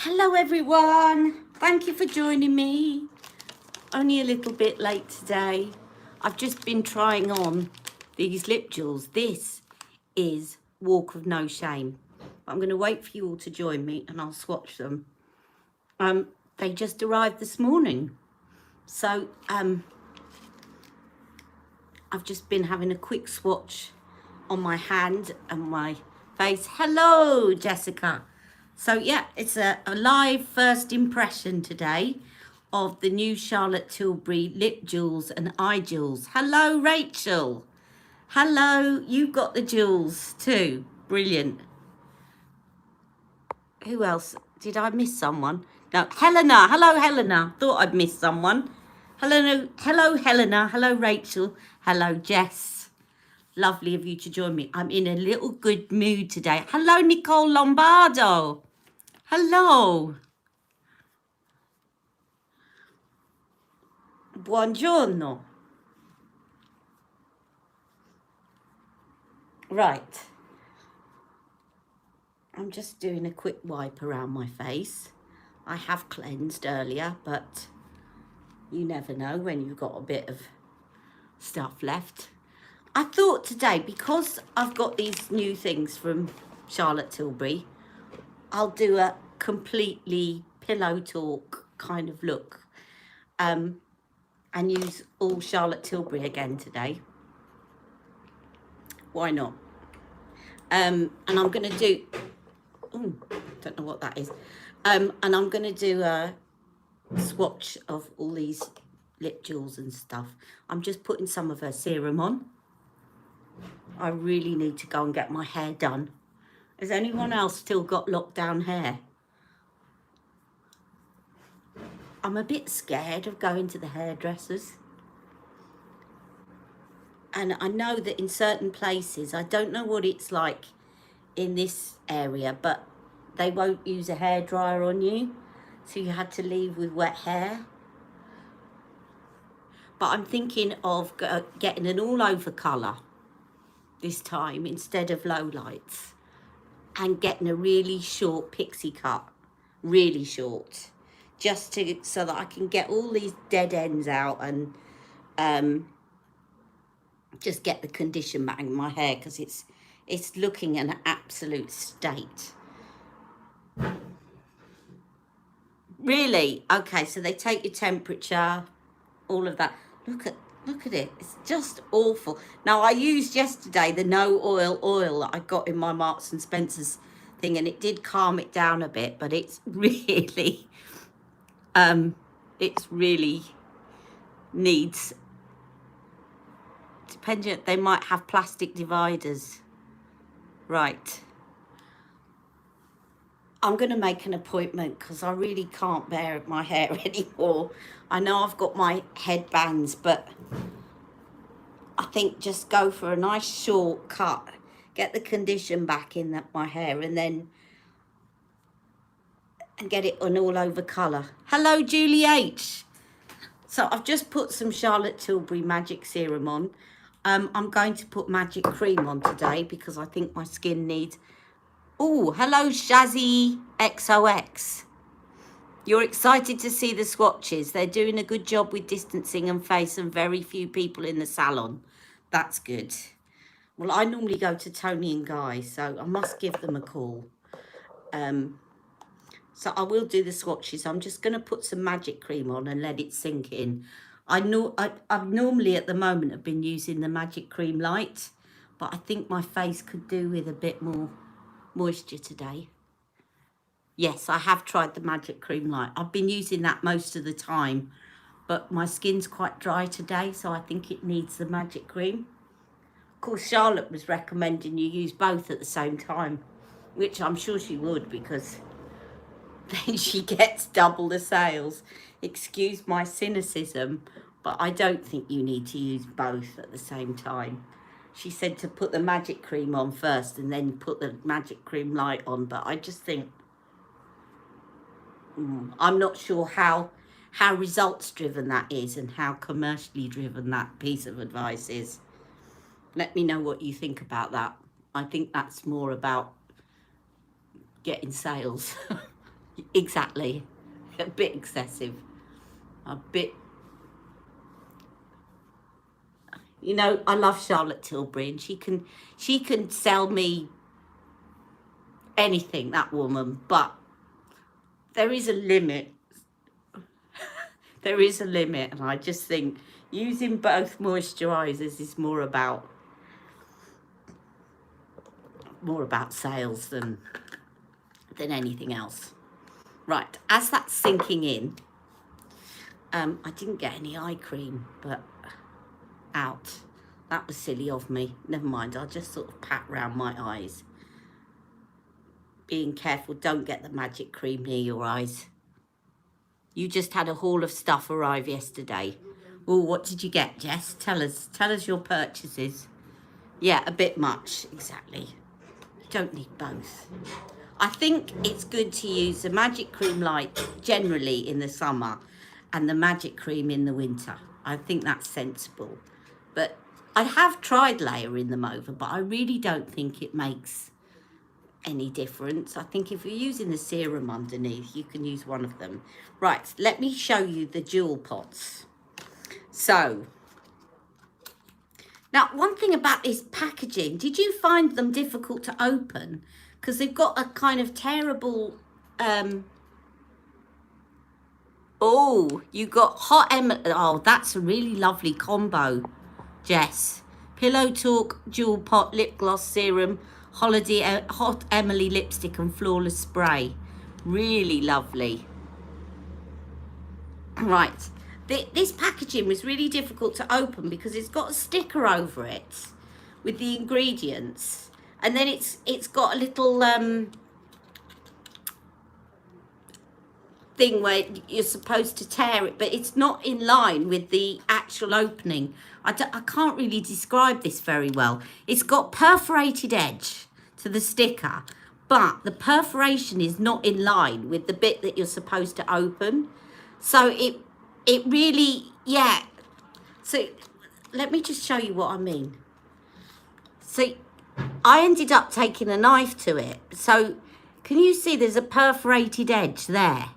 Hello everyone, thank you for joining me. Only a little bit late today. I've just been trying on these lip jewels. This is Walk of No Shame. I'm going to wait for you all to join me and I'll swatch them. They just arrived this morning. So I've just been having a quick swatch on my hand and my face. Hello Jessica. So yeah, it's a live first impression today of the new Charlotte Tilbury lip jewels and eye jewels. Hello Rachel. Hello, you've got the jewels too. Brilliant. Who else? Did I miss someone? No, Helena. Hello Helena. Thought I'd missed someone. Hello Helena. Hello Rachel. Hello Jess. Lovely of you to join me. I'm in a little good mood today. Hello Nicole Lombardo. Hello. Buongiorno. Right. I'm just doing a quick wipe around my face. I have cleansed earlier, but you never know when you've got a bit of stuff left. I thought today, because I've got these new things from Charlotte Tilbury, I'll do a completely pillow talk kind of look and use all Charlotte Tilbury again today. Why not? And I'm going to do, don't know what that is. And I'm going to do a swatch of all these lip jewels and stuff. I'm just putting some of her serum on. I really need to go and get my hair done. Has anyone else still got lockdown hair? I'm a bit scared of going to the hairdressers. And I know that in certain places, I don't know what it's like in this area, but they won't use a hairdryer on you. So you had to leave with wet hair. But I'm thinking of getting an all over colour this time instead of low lights. And getting a really short pixie cut, really short, just so that I can get all these dead ends out and just get the condition back in my hair, because it's looking an absolute state. Really? Okay, so they take your temperature, all of that. Look at it. It's just awful. Now, I used yesterday the no oil that I got in my Marks and Spencer's thing, and it did calm it down a bit, but it's really needs, depending, they might have plastic dividers. Right. I'm going to make an appointment because I really can't bear my hair anymore. I know I've got my headbands, but I think just go for a nice short cut, get the condition back in my hair, and then get it an all over colour. Hello, Julie H. So I've just put some Charlotte Tilbury Magic Serum on. I'm going to put Magic Cream on today because I think my skin needs... Oh, hello, Shazzy XOX. You're excited to see the swatches. They're doing a good job with distancing and face and very few people in the salon. That's good. Well, I normally go to Tony and Guy, so I must give them a call. So I will do the swatches. I'm just going to put some Magic Cream on and let it sink in. I've normally at the moment have been using the Magic Cream Light, but I think my face could do with a bit more moisture today. Yes, I have tried the Magic Cream Light. I've been using that most of the time, but my skin's quite dry today, so I think it needs the Magic Cream. Of course, Charlotte was recommending you use both at the same time, which I'm sure she would, because then she gets double the sales. Excuse my cynicism, but I don't think you need to use both at the same time. She said to put the Magic Cream on first and then put the Magic Cream Light on, but I just think, I'm not sure how results driven that is and how commercially driven that piece of advice is. Let me know what you think about that. I think that's more about getting sales. Exactly. A bit excessive. A bit. You know, I love Charlotte Tilbury, and she can sell me anything, that woman, but there is a limit. There is a limit, and I just think using both moisturizers is more about sales than anything else. Right, as that's sinking in, I didn't get any eye cream, but out. That was silly of me. Never mind, I'll just sort of pat round my eyes. Being careful, don't get the magic cream near your eyes. You just had a haul of stuff arrive yesterday. Oh, what did you get, Jess? Tell us your purchases. Yeah, a bit much, exactly. You don't need both. I think it's good to use the magic cream light generally in the summer and the magic cream in the winter. I think that's sensible. But I have tried layering them over, but I really don't think it makes any difference. I think if you're using the serum underneath, you can use one of them. Right, let me show you the jewel pots. So, now one thing about this packaging, did you find them difficult to open? Because they've got a kind of terrible, oh, you got oh, that's a really lovely combo, Jess. Pillow Talk, Jewel Pot, Lip Gloss Serum, Hot Emily Lipstick and Flawless Spray. Really lovely. Right. This packaging was really difficult to open because it's got a sticker over it with the ingredients. And then it's got a little thing where you're supposed to tear it, but it's not in line with the actual opening. I can't really describe this very well. It's got perforated edge to the sticker, but the perforation is not in line with the bit that you're supposed to open. So it really, yeah. So let me just show you what I mean. So I ended up taking a knife to it. So can you see there's a perforated edge there?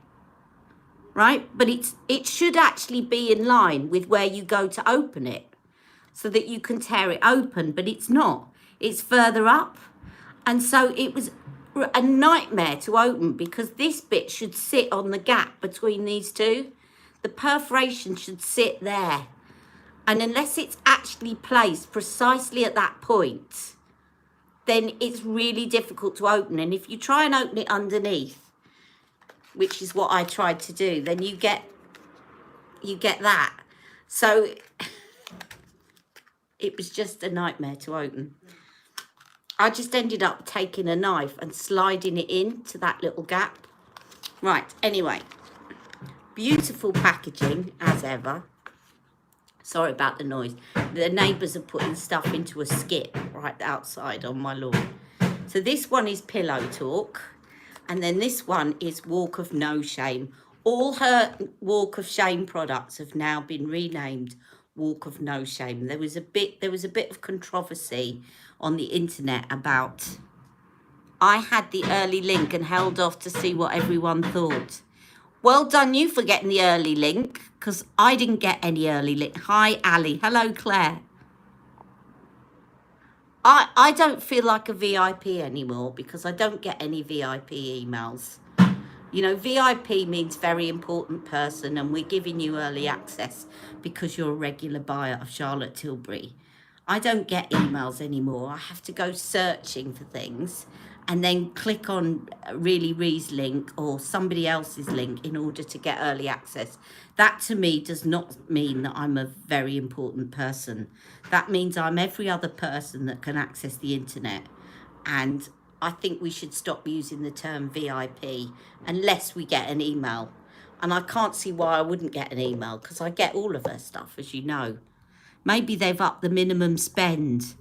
Right? But it should actually be in line with where you go to open it so that you can tear it open, but it's not. It's further up. And so it was a nightmare to open because this bit should sit on the gap between these two. The perforation should sit there. And unless it's actually placed precisely at that point, then it's really difficult to open. And if you try and open it underneath, which is what I tried to do, then you get that. So it was just a nightmare to open. I just ended up taking a knife and sliding it into that little gap. Right, anyway. Beautiful packaging, as ever. Sorry about the noise. The neighbours are putting stuff into a skip right outside on my lawn. So this one is Pillow Talk. And then this one is Walk of No Shame. All her Walk of Shame products have now been renamed Walk of No Shame. There was a bit of controversy on the internet about, I had the early link and held off to see what everyone thought. Well done you for getting the early link, because I didn't get any early link. Hi Ali. Hello Claire. I don't feel like a VIP anymore because I don't get any VIP emails. You know, VIP means very important person, and we're giving you early access because you're a regular buyer of Charlotte Tilbury. I don't get emails anymore. I have to go searching for things and then click on Really Ree's link or somebody else's link in order to get early access. That to me does not mean that I'm a very important person. That means I'm every other person that can access the internet. And I think we should stop using the term VIP unless we get an email. And I can't see why I wouldn't get an email because I get all of her stuff, as you know. Maybe they've upped the minimum spend.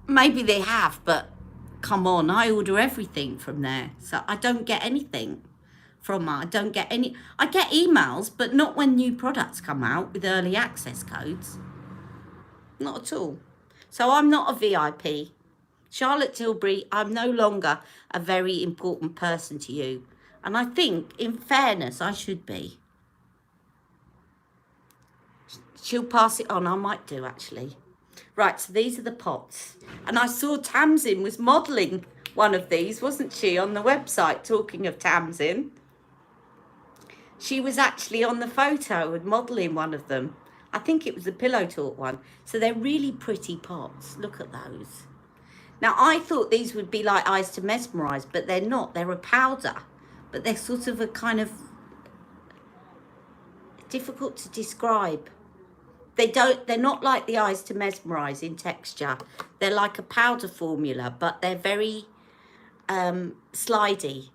Maybe they have, but come on, I order everything from there. So I don't get anything from her. I don't get any. I get emails, but not when new products come out with early access codes. Not at all. So I'm not a VIP. Charlotte Tilbury, I'm no longer a very important person to you. And I think, in fairness, I should be. She'll pass it on. I might do, actually. Right, so these are the pots. And I saw Tamsin was modelling one of these, wasn't she, on the website, talking of Tamsin. She was actually on the photo and modelling one of them. I think it was the Pillow Talk one. So they're really pretty pots. Look at those. Now, I thought these would be like Eyes to Mesmerise, but they're not. They're a powder. But they're sort of a kind of difficult to describe. They're not like the Eyes to Mesmerise in texture. They're like a powder formula, but they're very slidey.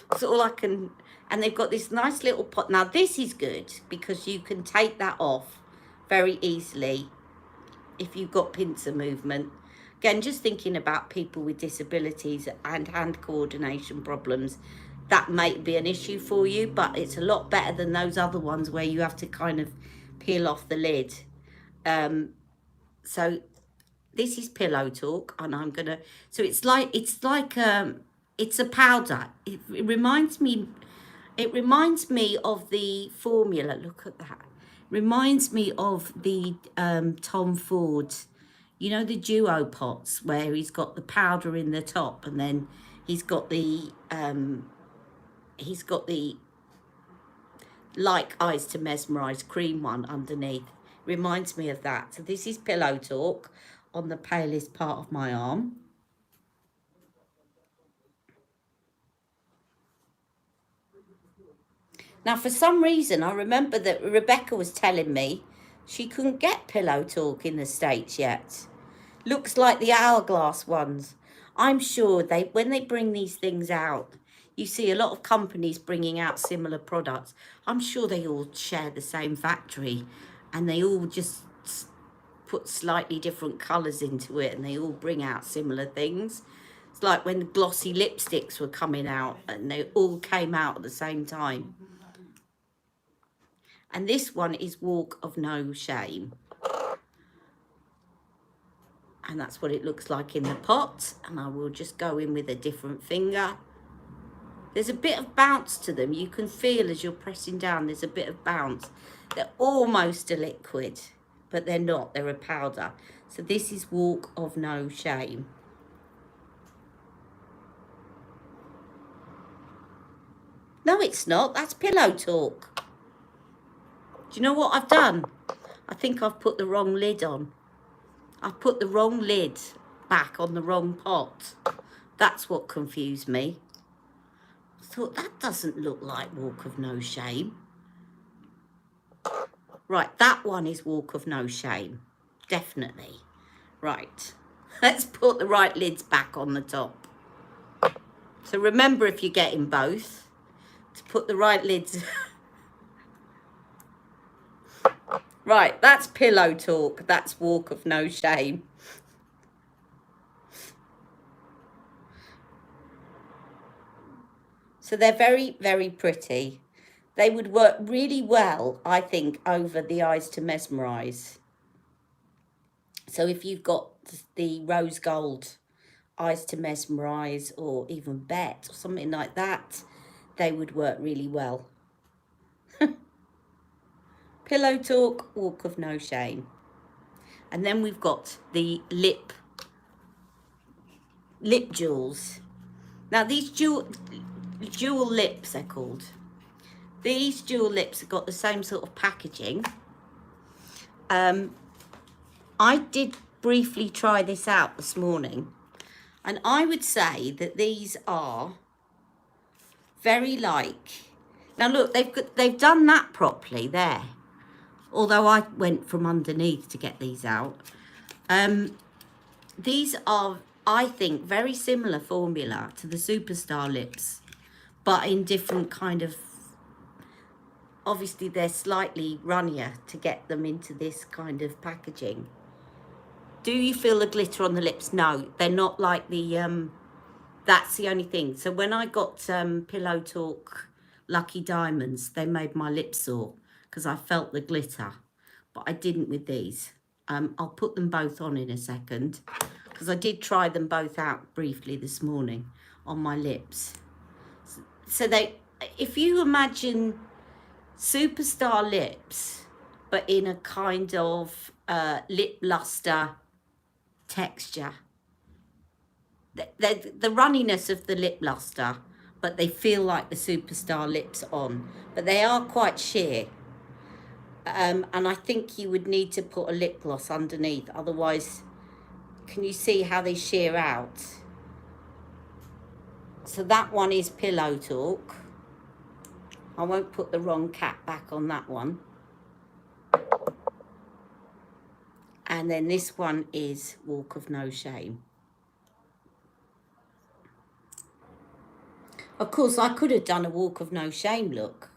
That's all I can. And they've got this nice little pot. Now, this is good because you can take that off very easily if you've got pincer movement. Again, just thinking about people with disabilities and hand coordination problems, that might be an issue for you, but it's a lot better than those other ones where you have to kind of peel off the lid. So this is Pillow Talk, and I'm gonna. So it's a powder. It reminds me of the formula. Look at that. Reminds me of the Tom Ford, you know, the duo pots where he's got the powder in the top and then he's got the like Eyes to Mesmerise cream one underneath. Reminds me of that. So this is Pillow Talk on the palest part of my arm. Now, for some reason, I remember that Rebecca was telling me she couldn't get Pillow Talk in the States yet. Looks like the Hourglass ones. I'm sure when they bring these things out, you see a lot of companies bringing out similar products. I'm sure they all share the same factory and they all just put slightly different colours into it and they all bring out similar things. It's like when the glossy lipsticks were coming out and they all came out at the same time. And this one is Walk of No Shame. And that's what it looks like in the pot. And I will just go in with a different finger. There's a bit of bounce to them. You can feel as you're pressing down, there's a bit of bounce. They're almost a liquid, but they're not. They're a powder. So this is Walk of No Shame. No, it's not. That's Pillow Talk. Do you know what I've done? I think I've put the wrong lid on. I've put the wrong lid back on the wrong pot. That's what confused me. I thought, that doesn't look like Walk of No Shame. Right, that one is Walk of No Shame. Definitely. Right, let's put the right lids back on the top. So remember, if you're getting both, to put the right lids... Right, that's Pillow Talk. That's Walk of No Shame. So they're very, very pretty. They would work really well, I think, over the Eyes to Mesmerise. So if you've got the rose gold Eyes to Mesmerise or even Bet or something like that, they would work really well. Pillow Talk, Walk of No Shame. And then we've got the lip jewels. Now these jewel lips, they're called. These jewel lips have got the same sort of packaging. I did briefly try this out this morning, and I would say that these are very like. Now look, they've done that properly there. Although I went from underneath to get these out. These are, I think, very similar formula to the Superstar lips, but in different kind of, obviously they're slightly runnier to get them into this kind of packaging. Do you feel the glitter on the lips? No, they're not like the, that's the only thing. So when I got Pillow Talk Lucky Diamonds, they made my lips sore because I felt the glitter, but I didn't with these. I'll put them both on in a second because I did try them both out briefly this morning on my lips. So if you imagine Superstar lips, but in a kind of lip luster texture. The runniness of the lip luster, but they feel like the Superstar lips on. But they are quite sheer. And I think you would need to put a lip gloss underneath. Otherwise, can you see how they sheer out? So that one is Pillow Talk. I won't put the wrong cap back on that one. And then this one is Walk of No Shame. Of course, I could have done a Walk of No Shame look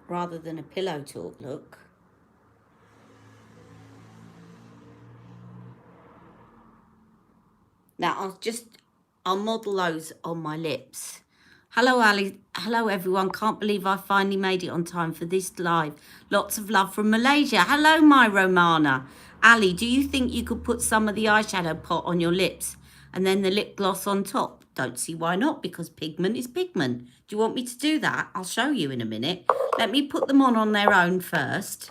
rather than a Pillow Talk look. Now, I'll model those on my lips. Hello, Ali. Hello, everyone. Can't believe I finally made it on time for this live. Lots of love from Malaysia. Hello, my Romana. Ali, do you think you could put some of the eyeshadow pot on your lips and then the lip gloss on top? Don't see why not, because pigment is pigment. Do you want me to do that? I'll show you in a minute. Let me put them on their own first,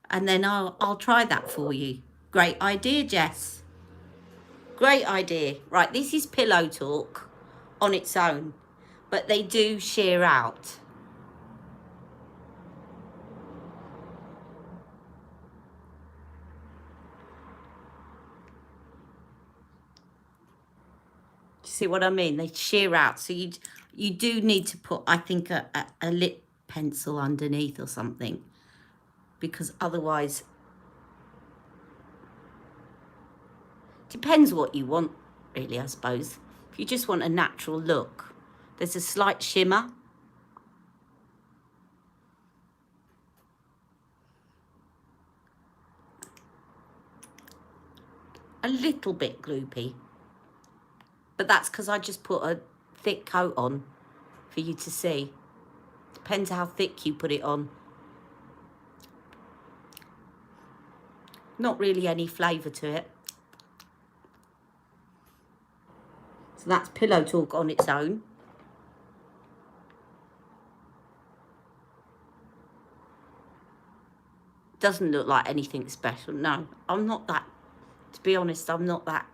and then I'll try that for you. Great idea, Jess. Great idea. Right, this is Pillow Talk on its own, but they do sheer out. Do you see what I mean? They sheer out. So you do need to put, I think, a lip pencil underneath or something, because otherwise, depends what you want, really, I suppose. If you just want a natural look, there's a slight shimmer. A little bit gloopy. But that's because I just put a thick coat on for you to see. Depends how thick you put it on. Not really any flavour to it. So that's Pillow Talk on its own. Doesn't look like anything special. No, I'm not that. To be honest, I'm not that.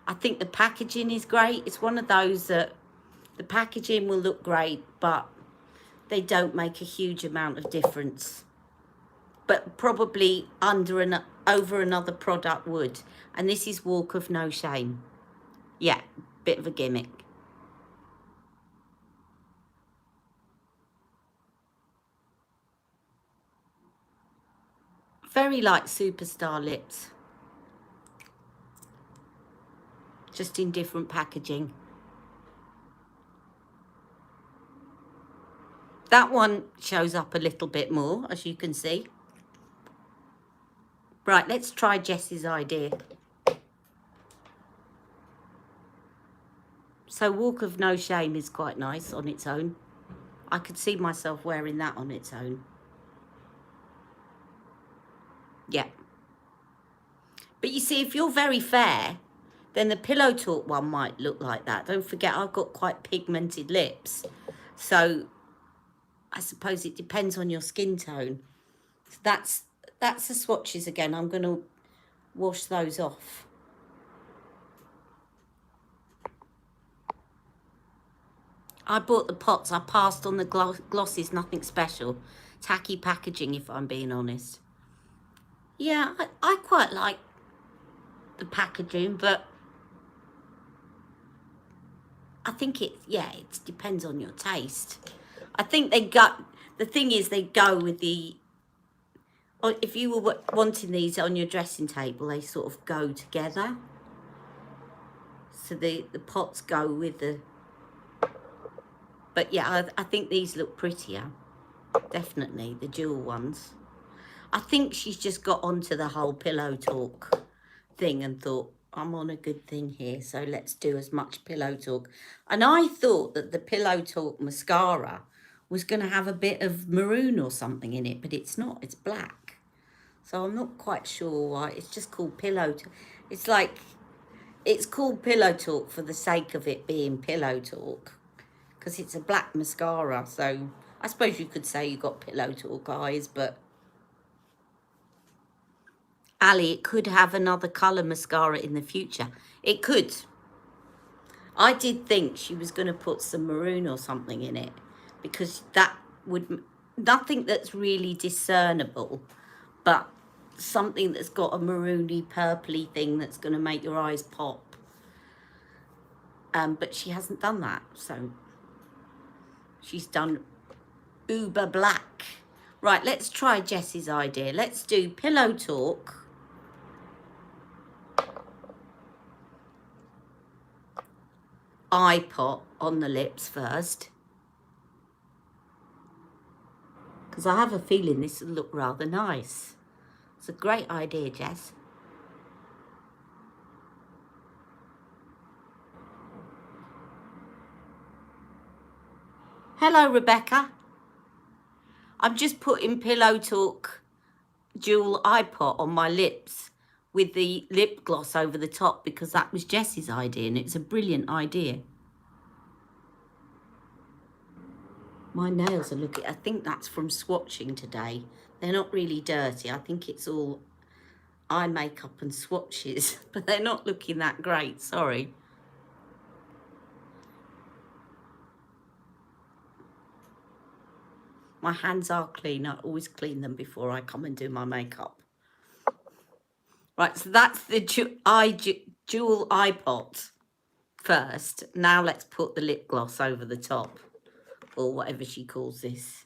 I think the packaging is great. It's one of those that the packaging will look great, but they don't make a huge amount of difference. But probably over another product would. And this is Walk of No Shame. Yeah, bit of a gimmick. Very like Superstar lips. Just in different packaging. That one shows up a little bit more, as you can see. Right, let's try Jess's idea. So Walk of No Shame is quite nice on its own. I could see myself wearing that on its own. Yeah. But you see, if you're very fair, then the Pillow Talk one might look like that. Don't forget, I've got quite pigmented lips. So I suppose it depends on your skin tone. So that's the swatches again. I'm going to wash those off. I bought the pots. I passed on the glosses, nothing special. Tacky packaging, if I'm being honest. Yeah, I quite like the packaging, but I think it depends on your taste. I think the thing is they go with the, or if you were wanting these on your dressing table, they sort of go together. So the pots go with the, but yeah, I think these look prettier. Definitely, the dual ones. I think she's just got onto the whole Pillow Talk thing and thought, I'm on a good thing here, so let's do as much Pillow Talk. And I thought that the Pillow Talk mascara was going to have a bit of maroon or something in it, but it's not. It's black. So I'm not quite sure why. It's just called Pillow Talk. It's like It's called Pillow Talk for the sake of it being Pillow Talk, because it's a black mascara. So I suppose you could say you got Pillow Talk eyes, but Ali, it could have another colour mascara in the future. It could. I did think she was going to put some maroon or something in it, because that would, nothing that's really discernible, but something that's got a maroony purpley thing that's going to make your eyes pop. But she hasn't done that, so she's done uber black. Right, let's try Jess's idea. Let's do Pillow Talk. Eye pot on the lips first, because I have a feeling this will look rather nice. It's a great idea, Jess. Hello, Rebecca. I'm just putting Pillow Talk dual eye pot on my lips with the lip gloss over the top, because that was Jess's idea and it's a brilliant idea. My nails are looking, I think that's from swatching today. They're not really dirty. I think it's all eye makeup and swatches, but they're not looking that great, sorry. My hands are clean. I always clean them before I come and do my makeup. Right, so that's the dual eye pot first. Now let's put the lip gloss over the top, or whatever she calls this.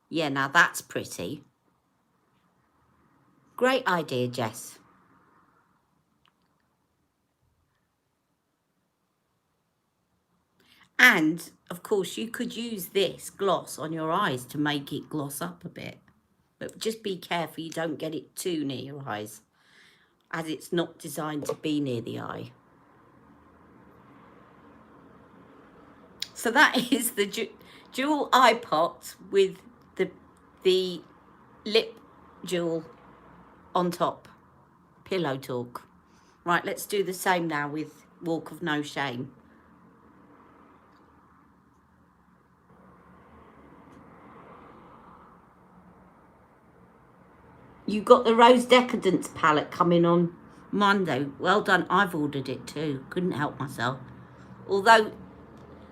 Yeah, now that's pretty. Great idea, Jess. And, of course, you could use this gloss on your eyes to make it gloss up a bit. But just be careful you don't get it too near your eyes, as it's not designed to be near the eye. So that is the dual eye pot with the lip jewel on top. Pillow Talk. Right, let's do the same now with Walk of No Shame. You got the Rose Decadence palette coming on Monday. Well done. I've ordered it too. Couldn't help myself. Although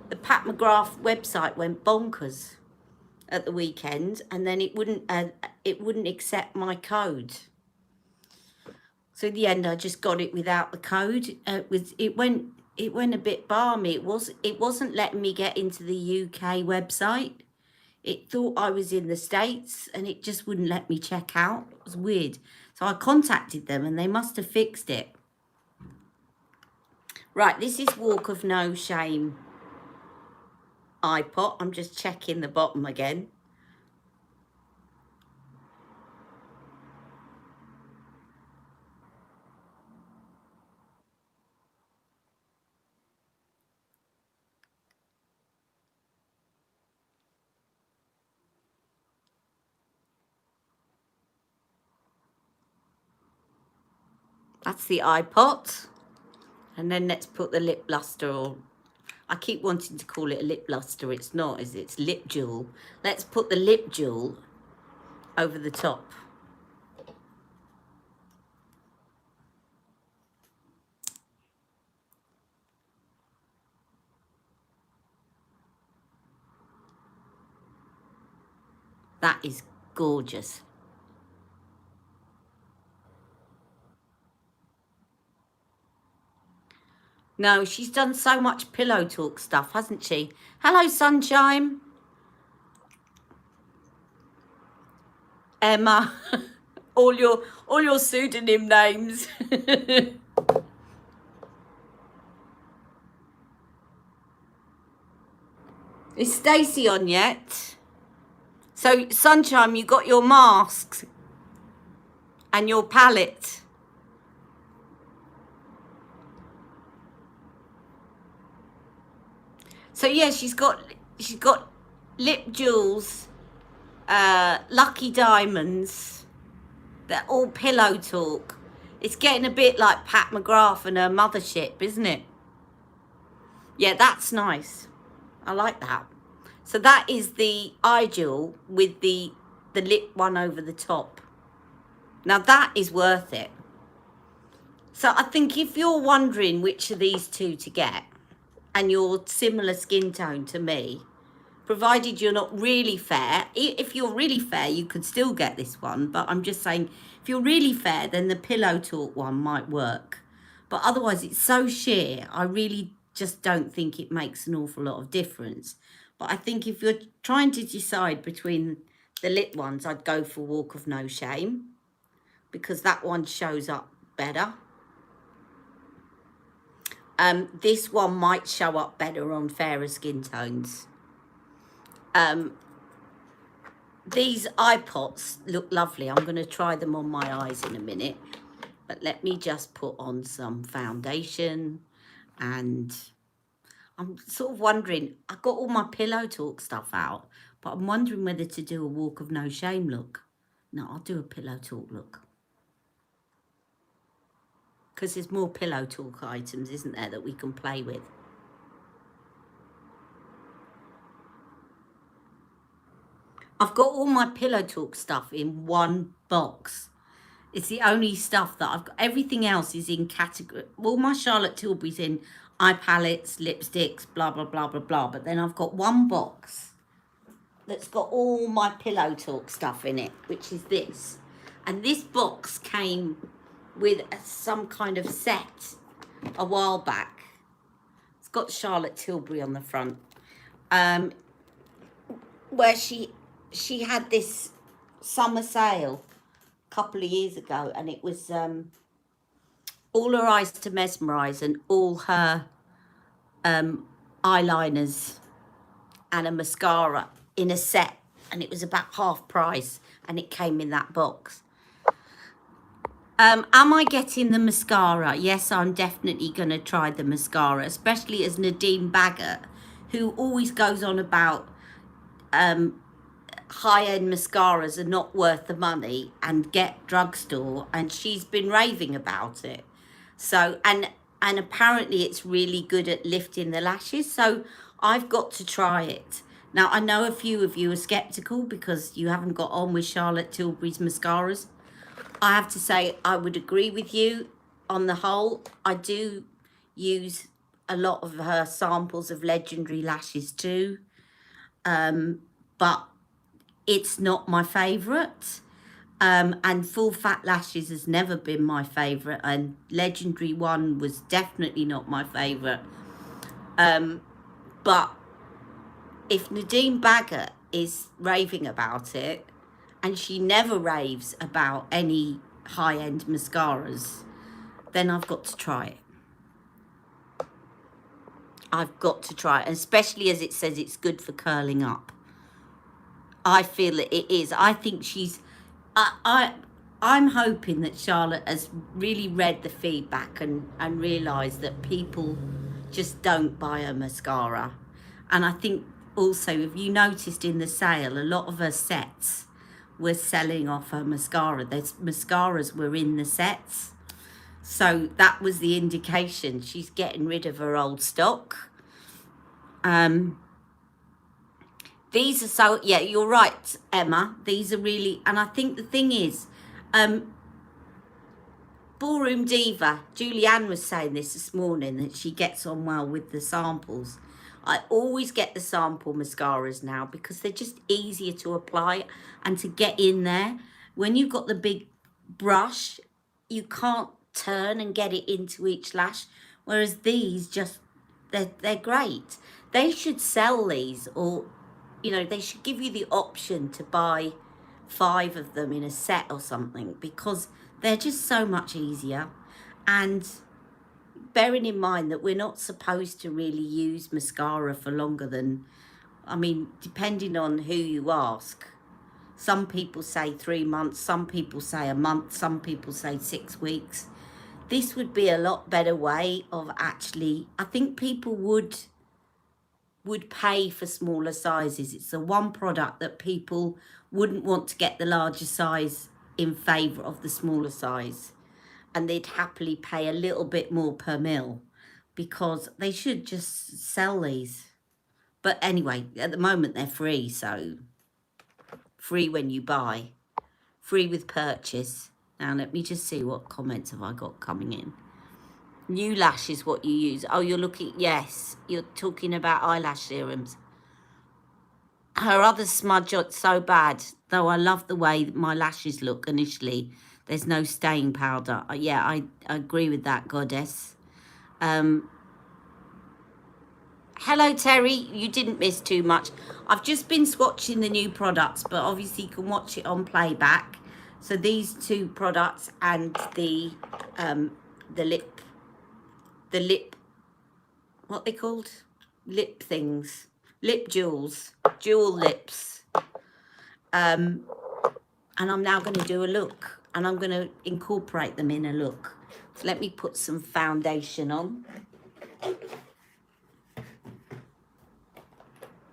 the Pat McGrath website went bonkers at the weekend, and then it wouldn't accept my code. So in the end, I just got it without the code. It went a bit balmy. It wasn't letting me get into the UK website. It thought I was in the States, and it just wouldn't let me check out. It was weird. So I contacted them, and they must have fixed it. Right, this is Walk of No Shame eye pot. I'm just checking the bottom again. That's the eye pot. And then let's put the lip luster, or I keep wanting to call it a lip luster. It's not, is it? It's lip jewel. Let's put the lip jewel over the top. That is gorgeous. No, she's done so much Pillow Talk stuff, hasn't she? Hello, Sunshine. Emma. all your pseudonym names. Is Stacey on yet? So, Sunshine, you got your masks and your palette. So yeah, she's got lip jewels Lucky Diamonds. They're all pillow talk. It's getting a bit like Pat McGrath and her mothership, isn't it? Yeah, that's nice. I like that. So that is the Ideal with the lip one over the top. Now that is worth it. So I think if you're wondering which of these two to get, and you're similar skin tone to me, provided you're not really fair. If you're really fair, you could still get this one. But I'm just saying, if you're really fair, then the Pillow Talk one might work. But otherwise, it's so sheer, I really just don't think it makes an awful lot of difference. But I think if you're trying to decide between the lip ones, I'd go for Walk of No Shame, because that one shows up better. This one might show up better on fairer skin tones. These eye pots look lovely. I'm going to try them on my eyes in a minute. But let me just put on some foundation. And I'm sort of wondering, I've got all my Pillow Talk stuff out, but I'm wondering whether to do a Walk of No Shame look. No, I'll do a Pillow Talk look. Because there's more Pillow Talk items, isn't there, that we can play with. I've got all my Pillow Talk stuff in one box. It's the only stuff that I've got. Everything else is in category. All my Charlotte Tilbury's in eye palettes, lipsticks, blah, blah, blah, blah, blah. But then I've got one box that's got all my Pillow Talk stuff in it, which is this. And this box came with some kind of set a while back. It's got Charlotte Tilbury on the front, where she had this summer sale a couple of years ago, and it was all her eyes to mesmerise and all her eyeliners and a mascara in a set, and it was about half price, and it came in that box. Am I getting the mascara? Yes, I'm definitely going to try the mascara, especially as Nadine Baggett, who always goes on about high-end mascaras are not worth the money and get drugstore, and she's been raving about it. So, and apparently it's really good at lifting the lashes, so I've got to try it. Now, I know a few of you are skeptical because you haven't got on with Charlotte Tilbury's mascaras. I have to say, I would agree with you on the whole. I do use a lot of her samples of Legendary lashes too, but it's not my favourite. And Full Fat Lashes has never been my favourite, and Legendary one was definitely not my favourite. But if Nadine Baggett is raving about it, and she never raves about any high-end mascaras, then I've got to try it. I've got to try it, especially as it says it's good for curling up. I feel that it is. I think she's... I'm hoping that Charlotte has really read the feedback and realised that people just don't buy her mascara. And I think also, if you noticed in the sale, a lot of her sets were selling off her mascara. Those mascaras were in the sets. So that was the indication she's getting rid of her old stock. These are so, yeah, you're right, Emma. These are really, and I think the thing is, Ballroom Diva, Julianne was saying this morning, that she gets on well with the samples. I always get the sample mascaras now because they're just easier to apply and to get in there. When you've got the big brush, you can't turn and get it into each lash, whereas these just, they're great. They should sell these, or, you know, they should give you the option to buy 5 of them in a set or something, because they're just so much easier. And bearing in mind that we're not supposed to really use mascara for longer than, I mean, depending on who you ask, some people say 3 months, some people say a month, some people say 6 weeks. This would be a lot better way of actually, I think people would pay for smaller sizes. It's the one product that people wouldn't want to get the larger size in favour of the smaller size, and they'd happily pay a little bit more per mil, because they should just sell these. But anyway, at the moment they're free, so free when you buy, free with purchase. Now let me just see, what comments have I got coming in. New lash is what you use. Oh, you're looking, yes, you're talking about eyelash serums. Her other smudge are so bad, though I love the way my lashes look initially. There's no staying powder. Yeah, I agree with that, Goddess. Hello, Terry. You didn't miss too much. I've just been swatching the new products, but obviously you can watch it on playback. So these two products and the lip, what they called? Lip things. Lip jewels. Jewel lips. And I'm now going to do a look. And I'm going to incorporate them in a look. So let me put some foundation on.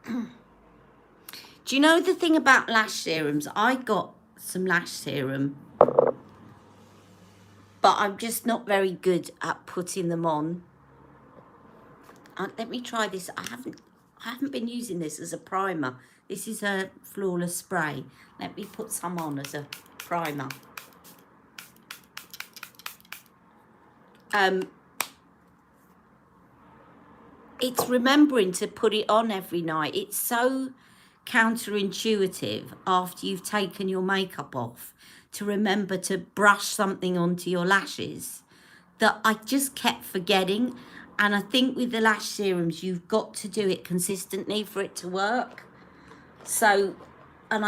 Do you know the thing about lash serums? I got some lash serum, but I'm just not very good at putting them on. Let me try this. I haven't been using this as a primer. This is a flawless spray. Let me put some on as a primer. It's remembering to put it on every night. It's so counterintuitive after you've taken your makeup off to remember to brush something onto your lashes that I just kept forgetting. And I think with the lash serums, you've got to do it consistently for it to work. So, and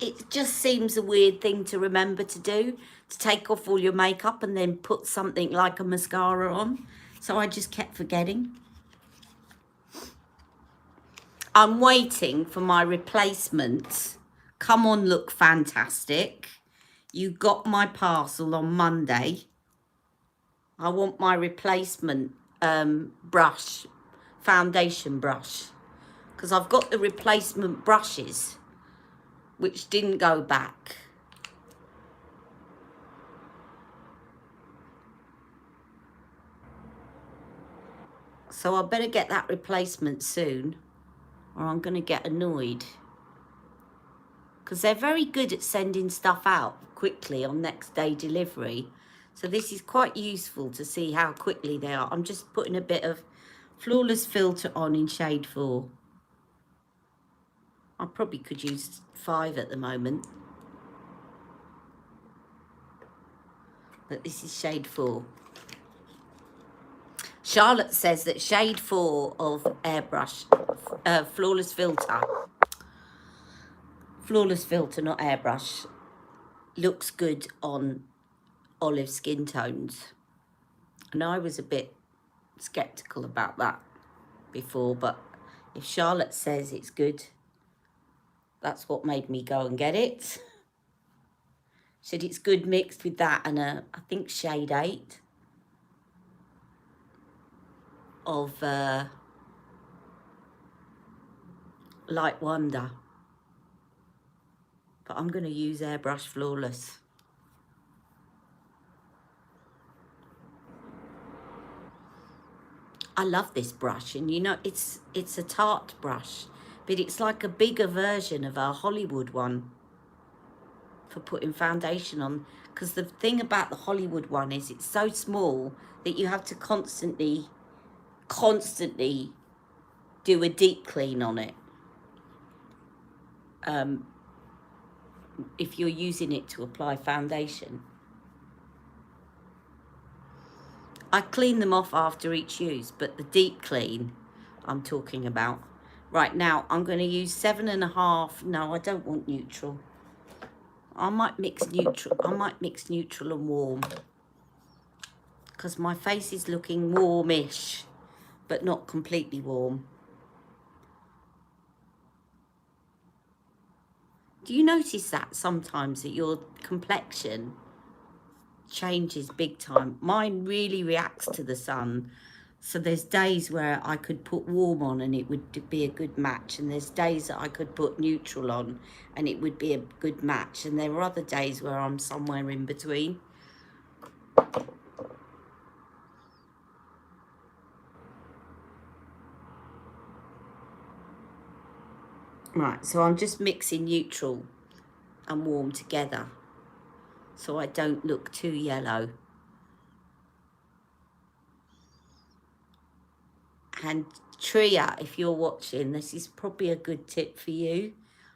it just seems a weird thing to remember to do, to take off all your makeup and then put something like a mascara on. So I just kept forgetting. I'm waiting for my replacement. Come on, look fantastic. You got my parcel on Monday. I want my replacement brush, foundation brush, because I've got the replacement brushes, which didn't go back. So I better get that replacement soon, or I'm going to get annoyed. Because they're very good at sending stuff out quickly on next day delivery. So this is quite useful to see how quickly they are. I'm just putting a bit of Flawless Filter on in shade 4. I probably could use 5 at the moment. But this is shade 4. Charlotte says that shade 4 of Airbrush, Flawless Filter, not Airbrush, looks good on olive skin tones. And I was a bit skeptical about that before, but if Charlotte says it's good, that's what made me go and get it. Said it's good mixed with that and I think shade 8 of Light Wonder. But I'm going to use Airbrush Flawless. I love this brush, and you know, it's a tart brush, but it's like a bigger version of our Hollywood one for putting foundation on, because the thing about the Hollywood one is it's so small that you have to constantly do a deep clean on it if you're using it to apply foundation. I clean them off after each use, but the deep clean I'm talking about. Right now, I'm going to use 7.5. No, I don't want neutral. I might mix neutral and warm, because my face is looking warmish, but not completely warm. Do you notice that sometimes that your complexion changes big time? Mine really reacts to the sun, So there's days where I could put warm on and it would be a good match, and there's days that I could put neutral on and it would be a good match, and there are other days where I'm somewhere in between. Right, so I'm just mixing neutral and warm together so I don't look too yellow. And Tria, if you're watching, this is probably a good tip for you,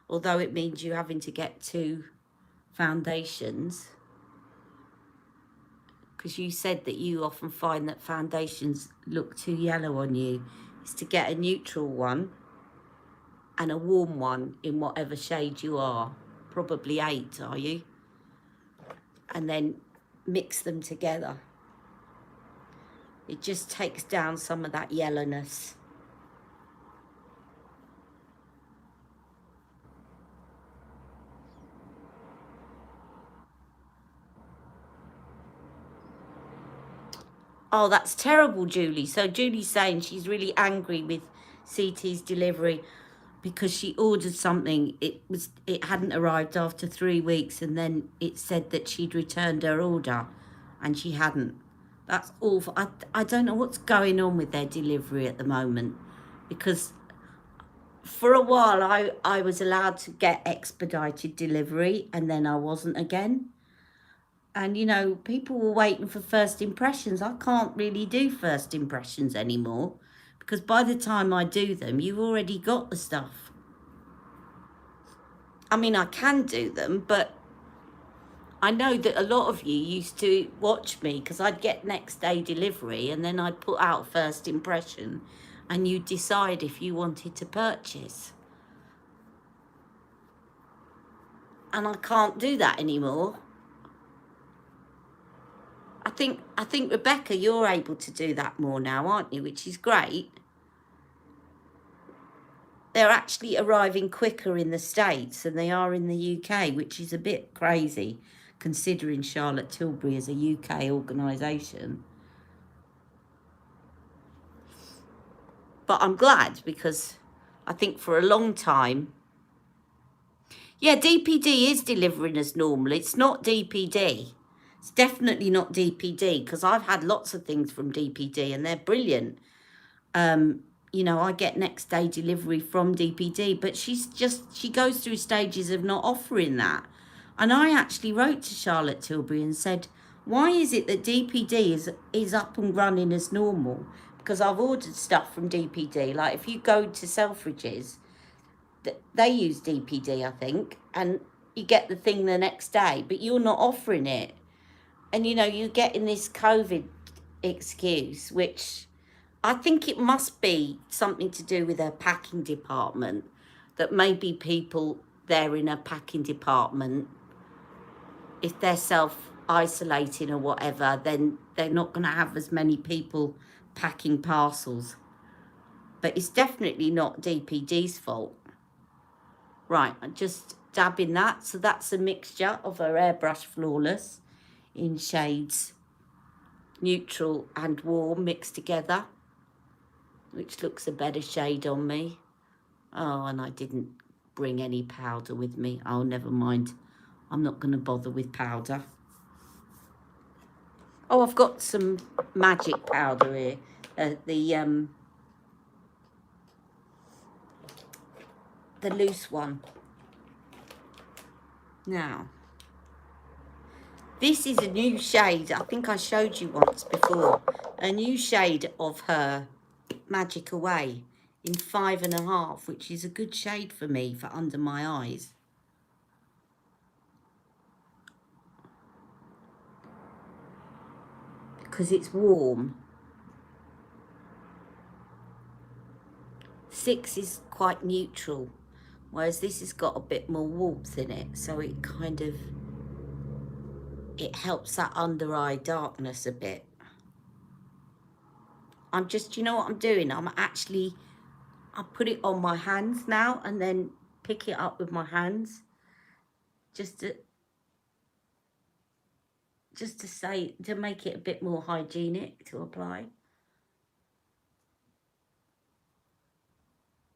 although it means you having to get 2 foundations, because you said that you often find that foundations look too yellow on you, is to get a neutral one and a warm one in whatever shade you are, probably 8, are you? And then mix them together. It just takes down some of that yellowness. Oh, that's terrible, Julie. So Julie's saying she's really angry with CT's delivery because she ordered something. It hadn't arrived after 3 weeks, and then it said that she'd returned her order and she hadn't. That's awful. I don't know what's going on with their delivery at the moment, because for a while I was allowed to get expedited delivery and then I wasn't again. And, you know, people were waiting for first impressions. I can't really do first impressions anymore because by the time I do them, you've already got the stuff. I mean, I can do them, but I know that a lot of you used to watch me because I'd get next day delivery and then I'd put out first impression and you'd decide if you wanted to purchase. And I can't do that anymore. I think Rebecca, you're able to do that more now, aren't you? Which is great. They're actually arriving quicker in the States than they are in the UK, which is a bit crazy considering Charlotte Tilbury is a UK organisation. But I'm glad, because I think for a long time, yeah, DPD is delivering as normal. It's not DPD. It's definitely not DPD, because I've had lots of things from DPD and they're brilliant. You know, I get next day delivery from DPD, but she goes through stages of not offering that. And I actually wrote to Charlotte Tilbury and said, why is it that DPD is up and running as normal? Because I've ordered stuff from DPD. Like if you go to Selfridges, they use DPD, I think, and you get the thing the next day, but you're not offering it. And, you know, you're getting this COVID excuse, which I think it must be something to do with a packing department, that maybe people there in a packing department, if they're self-isolating or whatever, then they're not going to have as many people packing parcels. But it's definitely not DPD's fault. Right, I'm just dabbing that. So that's a mixture of her Airbrush Flawless in shades neutral and warm mixed together, which looks a better shade on me. Oh, and I didn't bring any powder with me. Oh, never mind. I'm not going to bother with powder. Oh, I've got some magic powder here. The loose one. Now, this is a new shade. I think I showed you once before. A new shade of her Magic Away in 5.5, which is a good shade for me for under my eyes. Because it's warm. 6 is quite neutral, whereas this has got a bit more warmth in it, so it kind of, it helps that under eye darkness a bit. I'm just, you know what I'm doing? I put it on my hands now and then pick it up with my hands just to say, to make it a bit more hygienic to apply.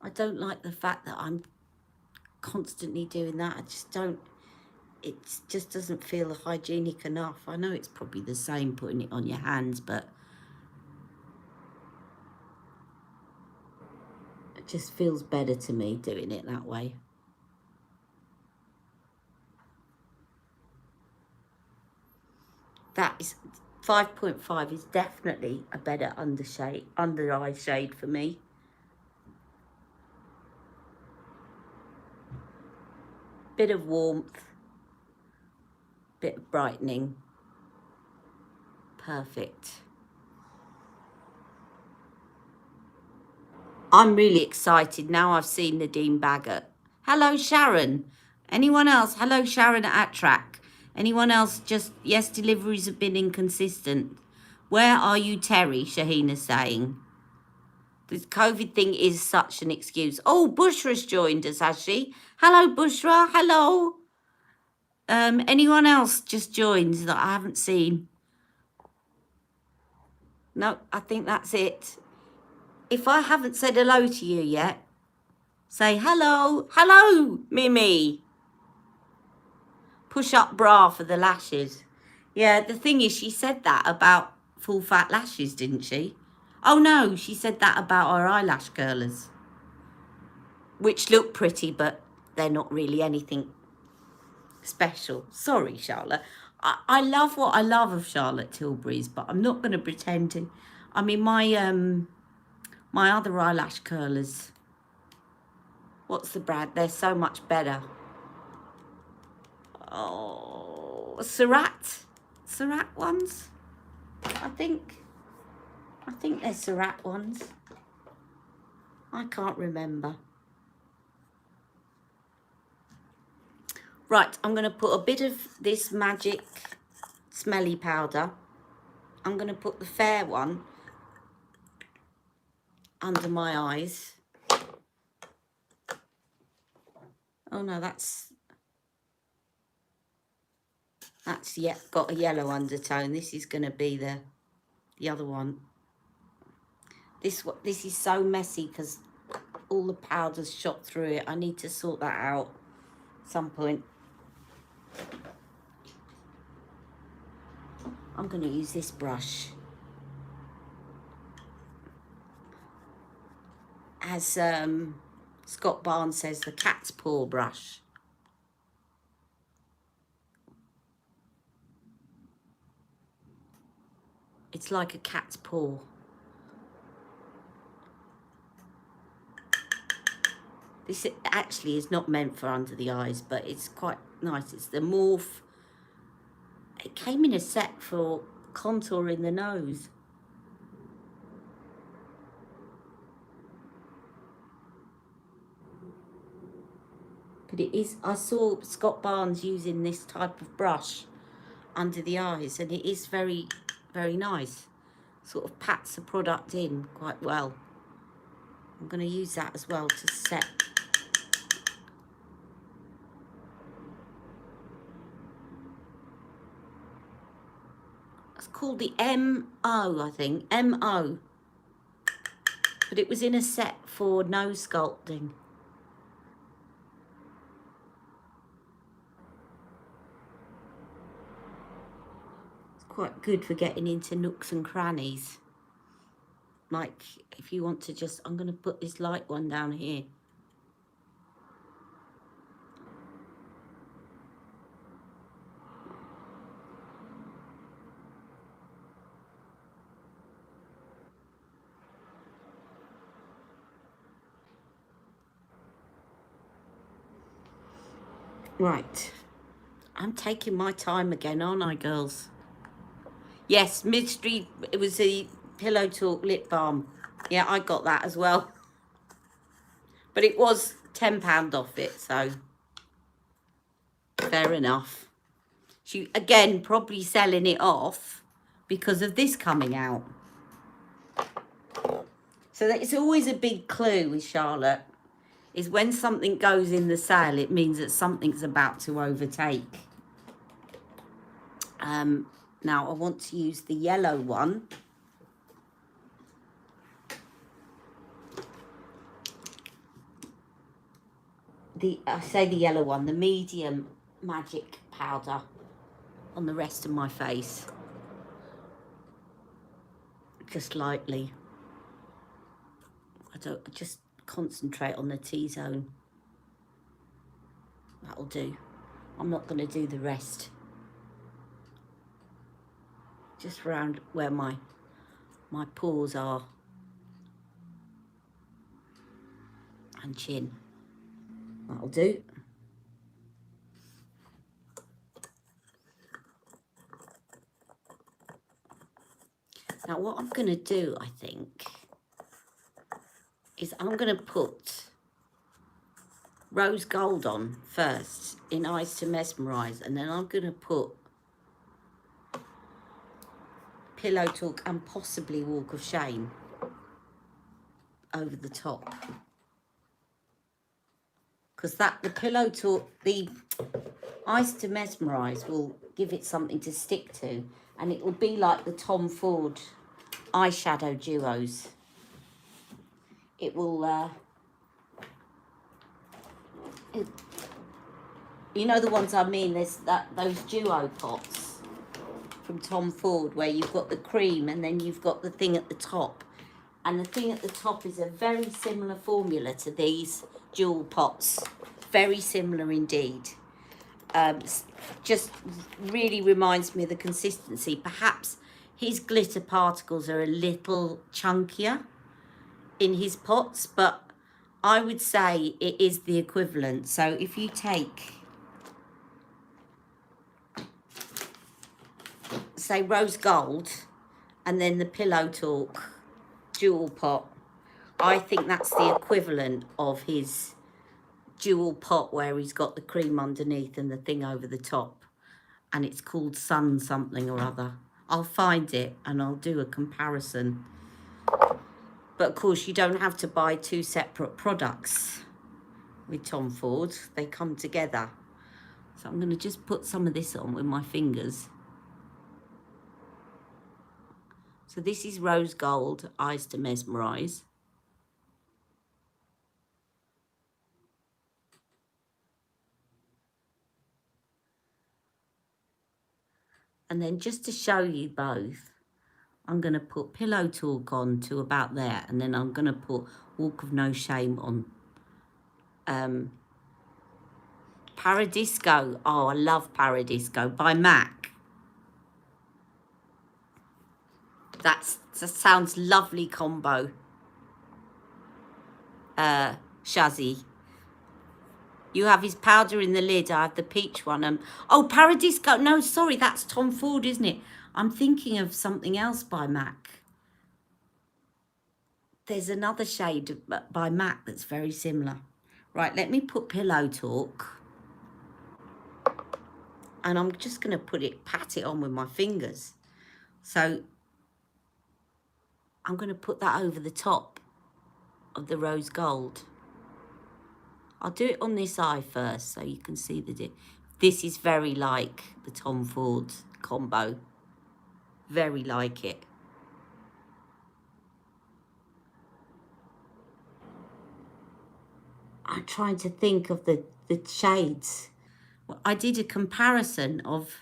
I don't like the fact that I'm constantly doing that. I just don't, it just doesn't feel hygienic enough. I know it's probably the same putting it on your hands, but it just feels better to me doing it that way. That is 5.5 is definitely a better under eye shade for me. Bit of warmth, bit of brightening. Perfect. I'm really excited now I've seen Nadine Baggott. Hello, Sharon. Anyone else? Hello, Sharon at Track. Anyone else? Just, yes, deliveries have been inconsistent. Where are you, Terry? Shahina's saying. This COVID thing is such an excuse. Oh, Bushra's joined us, has she? Hello, Bushra. Hello. Anyone else just joined that I haven't seen? No, I think that's it. If I haven't said hello to you yet, say hello. Hello, Mimi. Push up bra for the lashes. Yeah, the thing is, she said that about full fat lashes, didn't she? Oh no, she said that about our eyelash curlers, which look pretty, but they're not really anything special. Sorry, Charlotte. I love what I love of Charlotte Tilbury's, but I'm not going to pretend to. I mean, my other eyelash curlers, what's the brand? They're so much better. Oh, Surratt ones, I think they're Surratt ones. I can't remember. Right, I'm going to put a bit of this magic smelly powder. I'm going to put the fair one under my eyes. Oh no, that's got a yellow undertone. This is going to be the other one. This is so messy because all the powder's shot through it. I need to sort that out at some point. I'm going to use this brush. As Scott Barnes says, the cat's paw brush. It's like a cat's paw. This actually is not meant for under the eyes, but it's quite nice. It's the Morph. It came in a set for contouring the nose. But it is, I saw Scott Barnes using this type of brush under the eyes, and it is very, very nice. Sort of pats the product in quite well. I'm going to use that as well to set. It's called the MO, I think. MO. But it was in a set for nose sculpting. It's quite good for getting into nooks and crannies. Like, if you want to just... I'm going to put this light one down here. Right. I'm taking my time again, aren't I, girls? Yes, Mystery... It was the Pillow Talk lip balm. Yeah, I got that as well. But it was £10 off it, so... Fair enough. She, again, probably selling it off because of this coming out. So it's always a big clue with Charlotte, is when something goes in the sale, it means that something's about to overtake. Now I want to use the yellow one. I say the yellow one, the medium magic powder on the rest of my face. Just lightly. I just concentrate on the T-zone. That'll do. I'm not going to do the rest. Just around where my pores are. And chin. That'll do. Now what I'm going to do, I think, is I'm going to put rose gold on first in Eyes to Mesmerise, and then I'm going to put Pillow Talk and possibly Walk of Shame over the top. Because the Pillow Talk, the Eyes to Mesmerise will give it something to stick to, and it will be like the Tom Ford eyeshadow duos. It will, you know the ones I mean, there's those duo pots from Tom Ford where you've got the cream and then you've got the thing at the top. And the thing at the top is a very similar formula to these jewel pots. Very similar indeed. Just really reminds me of the consistency. Perhaps his glitter particles are a little chunkier in his pots, but I would say it is the equivalent. So if you take, say, rose gold and then the Pillow Talk jewel pot, I think that's the equivalent of his jewel pot where he's got the cream underneath and the thing over the top, and it's called Sun something or other. I'll find it and I'll do a comparison. But of course you don't have to buy two separate products with Tom Ford, they come together. So I'm going to just put some of this on with my fingers. So this is rose gold, Eyes to Mesmerise. And then just to show you both, I'm going to put Pillow Talk on to about there, and then I'm going to put Walk of No Shame on. Paradisco. Oh, I love Paradisco by MAC. That sounds lovely combo. Shazzy. You have his powder in the lid. I have the peach one. Oh, Paradisco. No, sorry, that's Tom Ford, isn't it? I'm thinking of something else by MAC. There's another shade by MAC that's very similar. Right, let me put Pillow Talk. And I'm just going to pat it on with my fingers. So I'm going to put that over the top of the rose gold. I'll do it on this eye first so you can see this is very like the Tom Ford combo. Very like it. I'm trying to think of the shades. Well, I did a comparison of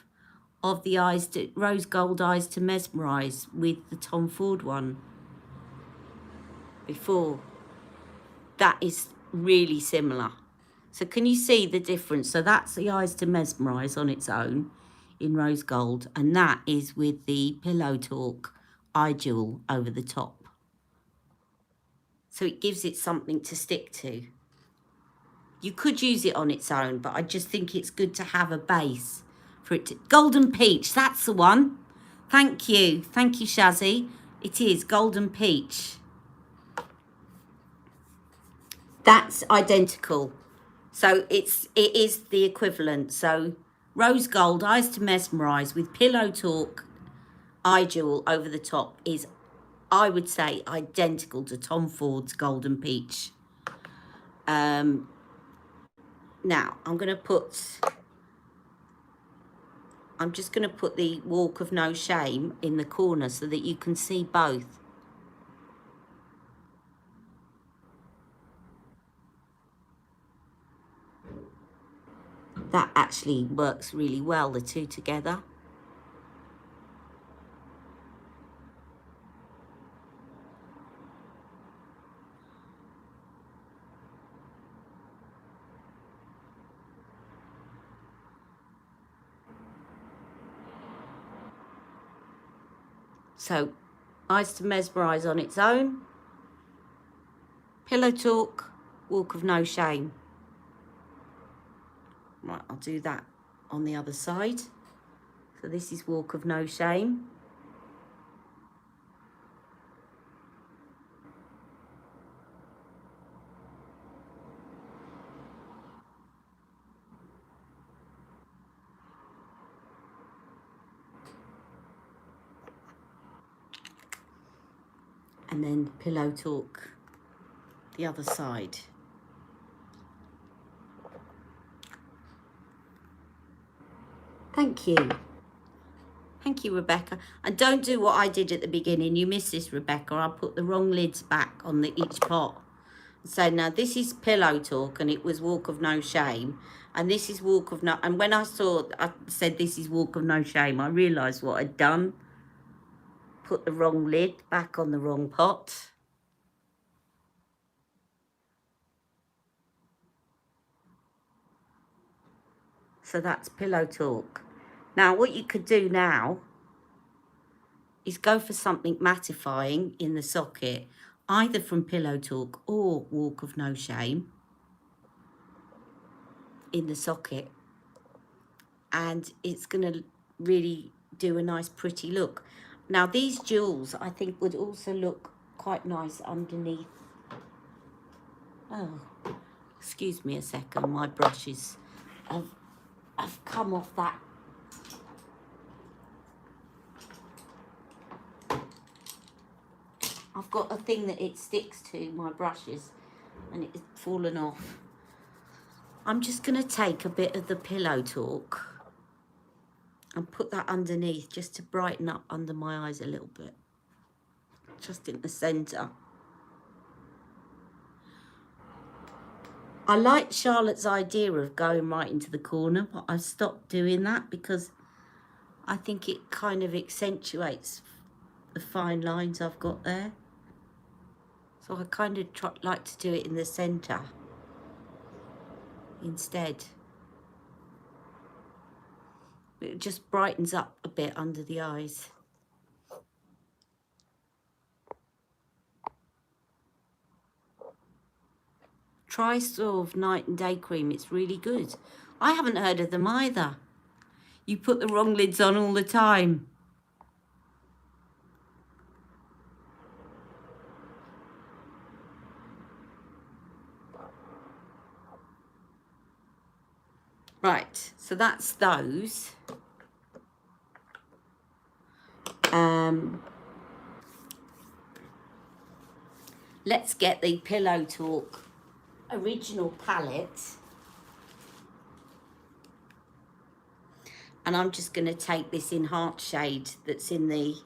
the rose gold Eyes to Mesmerise with the Tom Ford one before. That is really similar. So can you see the difference? So that's the Eyes to Mesmerise on its own in rose gold, and that is with the Pillow Talk eye jewel over the top. So it gives it something to stick to. You could use it on its own, but I just think it's good to have a base for it to... Golden Peach, that's the one. Thank you, Shazzy. It is Golden Peach. That's identical. So it is the equivalent. So rose gold, Eyes to Mesmerise with Pillow Talk eye jewel over the top is, I would say, identical to Tom Ford's Golden Peach. Now I'm just going to put the Walk of No Shame in the corner so that you can see both. that actually works really well, the two together. So, Eyes to Mesmerise on its own. Pillow Talk, Walk of No Shame. Right, I'll do that on the other side. So this is Walk of No Shame. And then Pillow Talk, the other side. Thank you. Thank you, Rebecca. And don't do what I did at the beginning. You missed this, Rebecca. I put the wrong lids back on each pot. So now this is Pillow Talk, and it was Walk of No Shame. And this is Walk of No... And when I said this is Walk of No Shame, I realised what I'd done. Put the wrong lid back on the wrong pot. So that's Pillow Talk. Now, what you could do now is go for something mattifying in the socket, either from Pillow Talk or Walk of No Shame in the socket. And it's going to really do a nice, pretty look. Now, these jewels, I think, would also look quite nice underneath. Oh, excuse me a second. My brushes have come off that. I've got a thing that it sticks to, my brushes, and it's fallen off. I'm just going to take a bit of the Pillow Talk and put that underneath just to brighten up under my eyes a little bit. Just in the centre. I like Charlotte's idea of going right into the corner, but I've stopped doing that because I think it kind of accentuates the fine lines I've got there. So I kind of like to do it in the centre instead. It just brightens up a bit under the eyes. Try Suave Night and Day Cream. It's really good. I haven't heard of them either. You put the wrong lids on all the time. Right, so that's those. Let's get the Pillow Talk original palette. And I'm just going to take this in heart shade that's in the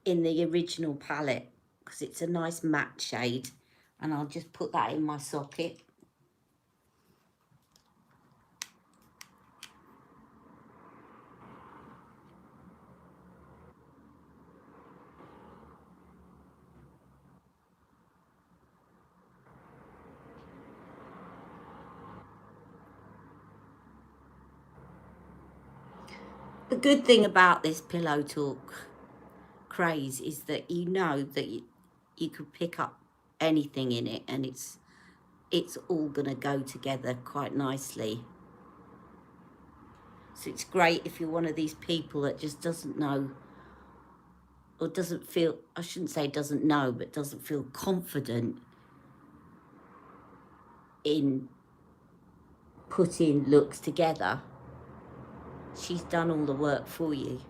original palette, because it's a nice matte shade, and I'll just put that in my socket. The good thing about this Pillow Talk craze is that you know that you could pick up anything in it, and it's all gonna go together quite nicely. So it's great if you're one of these people that just doesn't know, or doesn't feel, I shouldn't say doesn't know, but doesn't feel confident in putting looks together. She's done all the work for you.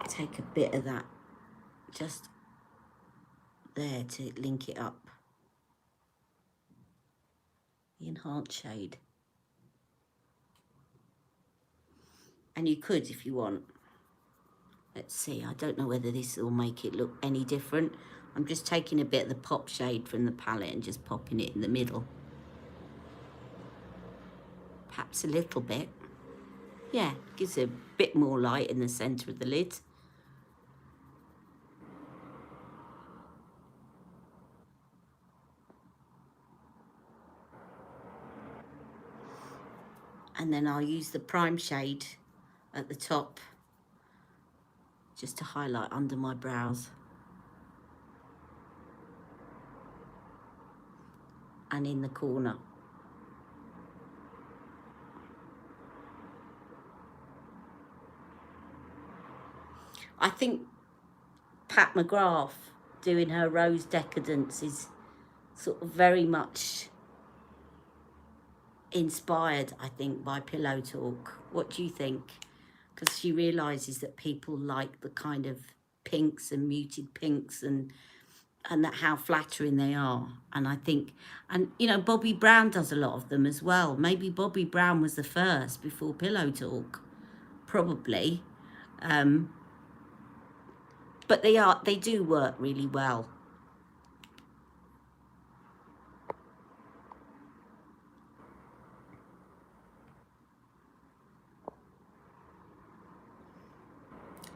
Take a bit of that just there to link it up. enhanced shade. And you could if you want. Let's see, I don't know whether this will make it look any different. I'm just taking a bit of the pop shade from the palette and just popping it in the middle. Perhaps a little bit. Yeah, gives a bit more light in the centre of the lid. And then I'll use the prime shade at the top just to highlight under my brows. And in the corner. I think Pat McGrath doing her Rose Decadence is sort of very much inspired, I think, by Pillow Talk. What do you think? Because she realises that people like the kind of pinks and muted pinks and that how flattering they are. And I think, and you know, Bobbi Brown does a lot of them as well. Maybe Bobbi Brown was the first before Pillow Talk, probably. But they do work really well.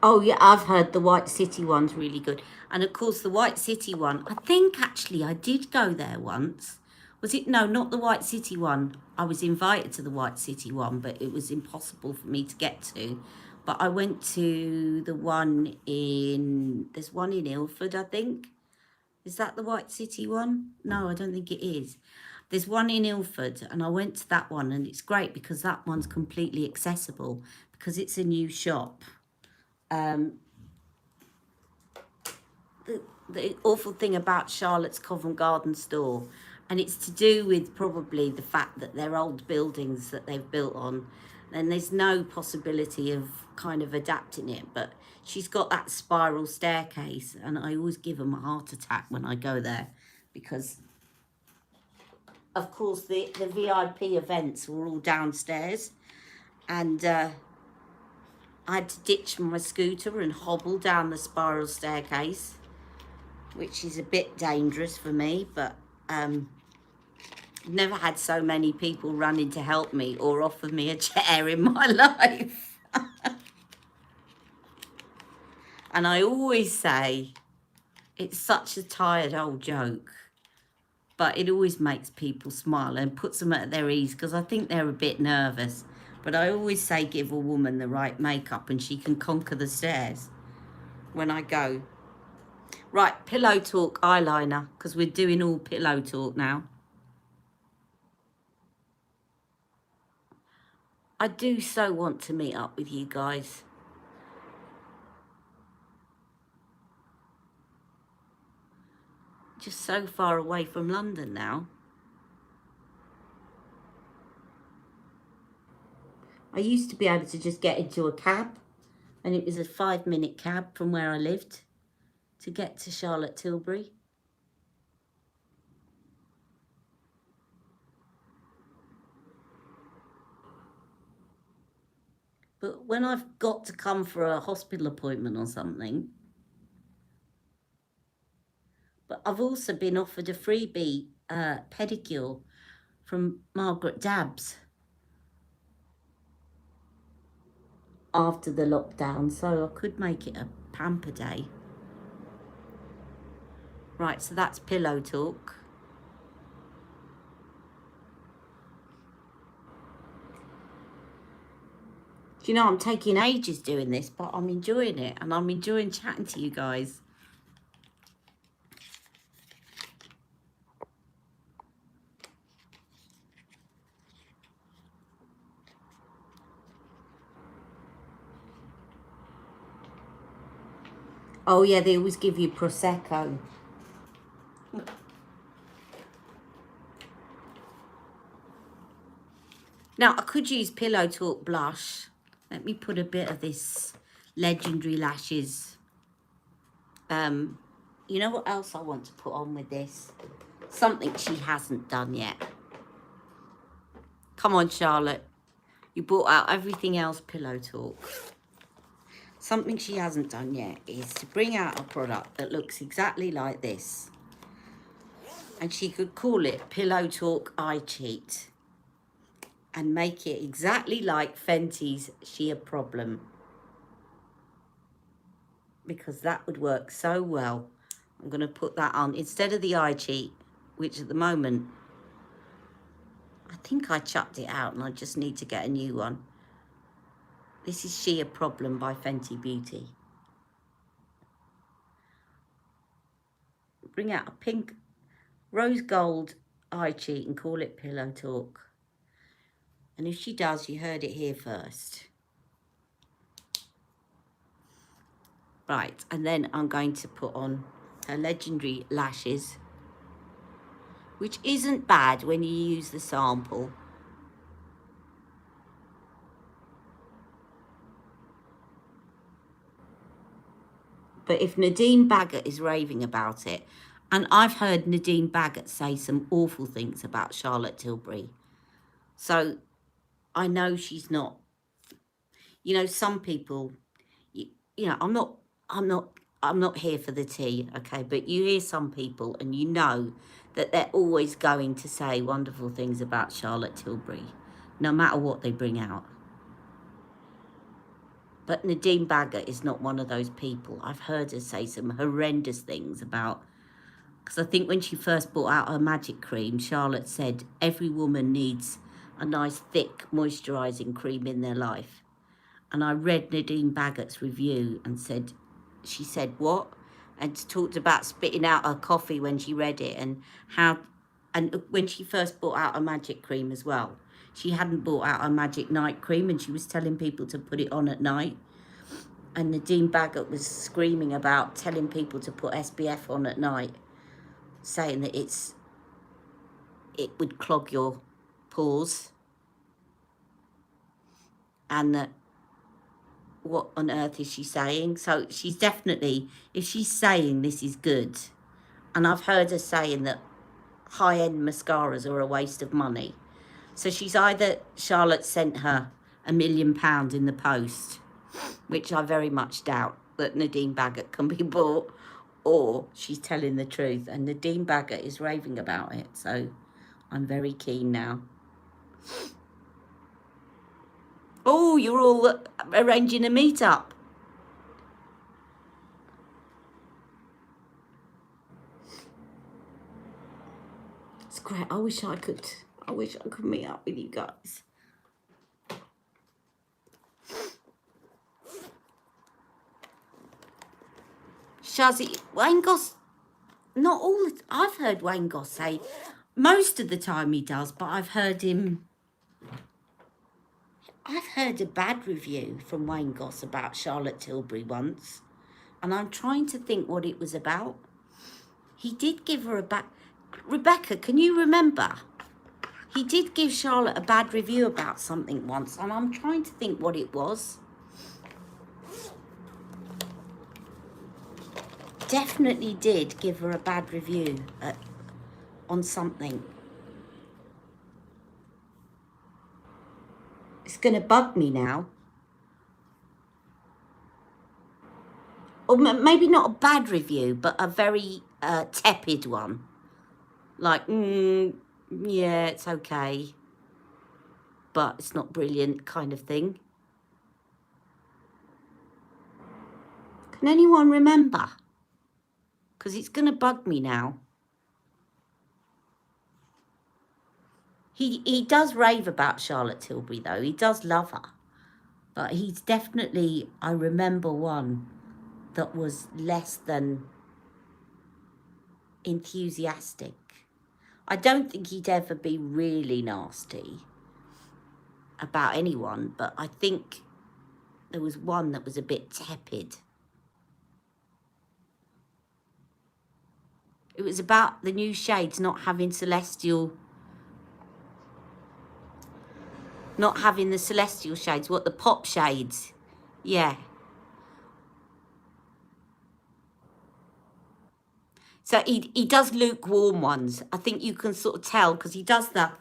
Oh yeah, I've heard the White City one's really good. And of course the White City one, I think actually I did go there once. Was it? No, not the White City one. I was invited to the White City one, but it was impossible for me to get to. But I went to the one there's one in Ilford, I think. Is that the White City one? No, I don't think it is. There's one in Ilford, and I went to that one, and it's great because that one's completely accessible because it's a new shop. The awful thing about Charlotte's Covent Garden store, and it's to do with probably the fact that they're old buildings that they've built on, and there's no possibility of kind of adapting it, but she's got that spiral staircase, and I always give them a heart attack when I go there because of course the VIP events were all downstairs, and I had to ditch my scooter and hobble down the spiral staircase, which is a bit dangerous for me, but never had so many people running to help me or offer me a chair in my life. And I always say, it's such a tired old joke, but it always makes people smile and puts them at their ease because I think they're a bit nervous. But I always say give a woman the right makeup and she can conquer the stairs when I go. Right, Pillow Talk eyeliner, because we're doing all Pillow Talk now. I do so want to meet up with you guys. Just so far away from London now. I used to be able to just get into a cab, and it was a 5-minute cab from where I lived to get to Charlotte Tilbury. But when I've got to come for a hospital appointment or something, but I've also been offered a freebie pedicure from Margaret Dabbs after the lockdown, so I could make it a pamper day. Right, so that's Pillow Talk. Do you know, I'm taking ages doing this, but I'm enjoying it, and I'm enjoying chatting to you guys. Oh yeah, they always give you Prosecco. Now, I could use Pillow Talk blush. Let me put a bit of this Legendary Lashes. You know what else I want to put on with this? Something she hasn't done yet. Come on, Charlotte. You brought out everything else pillow talk. Something she hasn't done yet is to bring out a product that looks exactly like this. And she could call it Pillow Talk Eye Cheat. And make it exactly like Fenty's Sheer Problem. Because that would work so well. I'm going to put that on instead of the eye cheat, which at the moment, I think I chucked it out and I just need to get a new one. This is Sheer Problem by Fenty Beauty. Bring out a pink rose gold eye cheat and call it Pillow Talk. And if she does, you heard it here first. Right, and then I'm going to put on her legendary lashes, which isn't bad when you use the sample. But if Nadine Baggott is raving about it, and I've heard Nadine Baggott say some awful things about Charlotte Tilbury, so I know she's not, you know, some people, you know, I'm not here for the tea, okay, but you hear some people and you know that they're always going to say wonderful things about Charlotte Tilbury, no matter what they bring out. But Nadine Baggott is not one of those people. I've heard her say some horrendous things about, because I think when she first brought out her magic cream, Charlotte said every woman needs a nice thick moisturising cream in their life. And I read Nadine Baggott's review and said, she said what? And talked about spitting out her coffee when she read it, and how, and when she first brought out her magic cream as well. She hadn't brought out her magic night cream and she was telling people to put it on at night. And Nadine Baggott was screaming about telling people to put SPF on at night, saying that it would clog your pores. And that, what on earth is she saying? So she's definitely, if she's saying this is good, and I've heard her saying that high-end mascaras are a waste of money. So she's either, Charlotte sent her £1 million in the post, which I very much doubt that Nadine Baggott can be bought, or she's telling the truth. And Nadine Baggott is raving about it, so I'm very keen now. Oh, you're all arranging a meet-up. It's great. I wish I could meet up with you guys. Shazzy, Wayne Goss, not all the, I've heard Wayne Goss say, most of the time he does, but I've heard a bad review from Wayne Goss about Charlotte Tilbury once, and I'm trying to think what it was about. He did give her a bad, Rebecca, can you remember? He did give Charlotte a bad review about something once, and I'm trying to think what it was. Definitely did give her a bad review on something. It's going to bug me now. Or maybe not a bad review, but a very tepid one. Like, yeah, it's okay, but it's not brilliant kind of thing. Can anyone remember? Because it's going to bug me now. He does rave about Charlotte Tilbury, though. He does love her. But he's definitely, I remember one that was less than enthusiastic. I don't think he'd ever be really nasty about anyone, but I think there was one that was a bit tepid. It was about the new shades not having the celestial shades, what, the pop shades? Yeah. So he does lukewarm ones. I think you can sort of tell because he does the,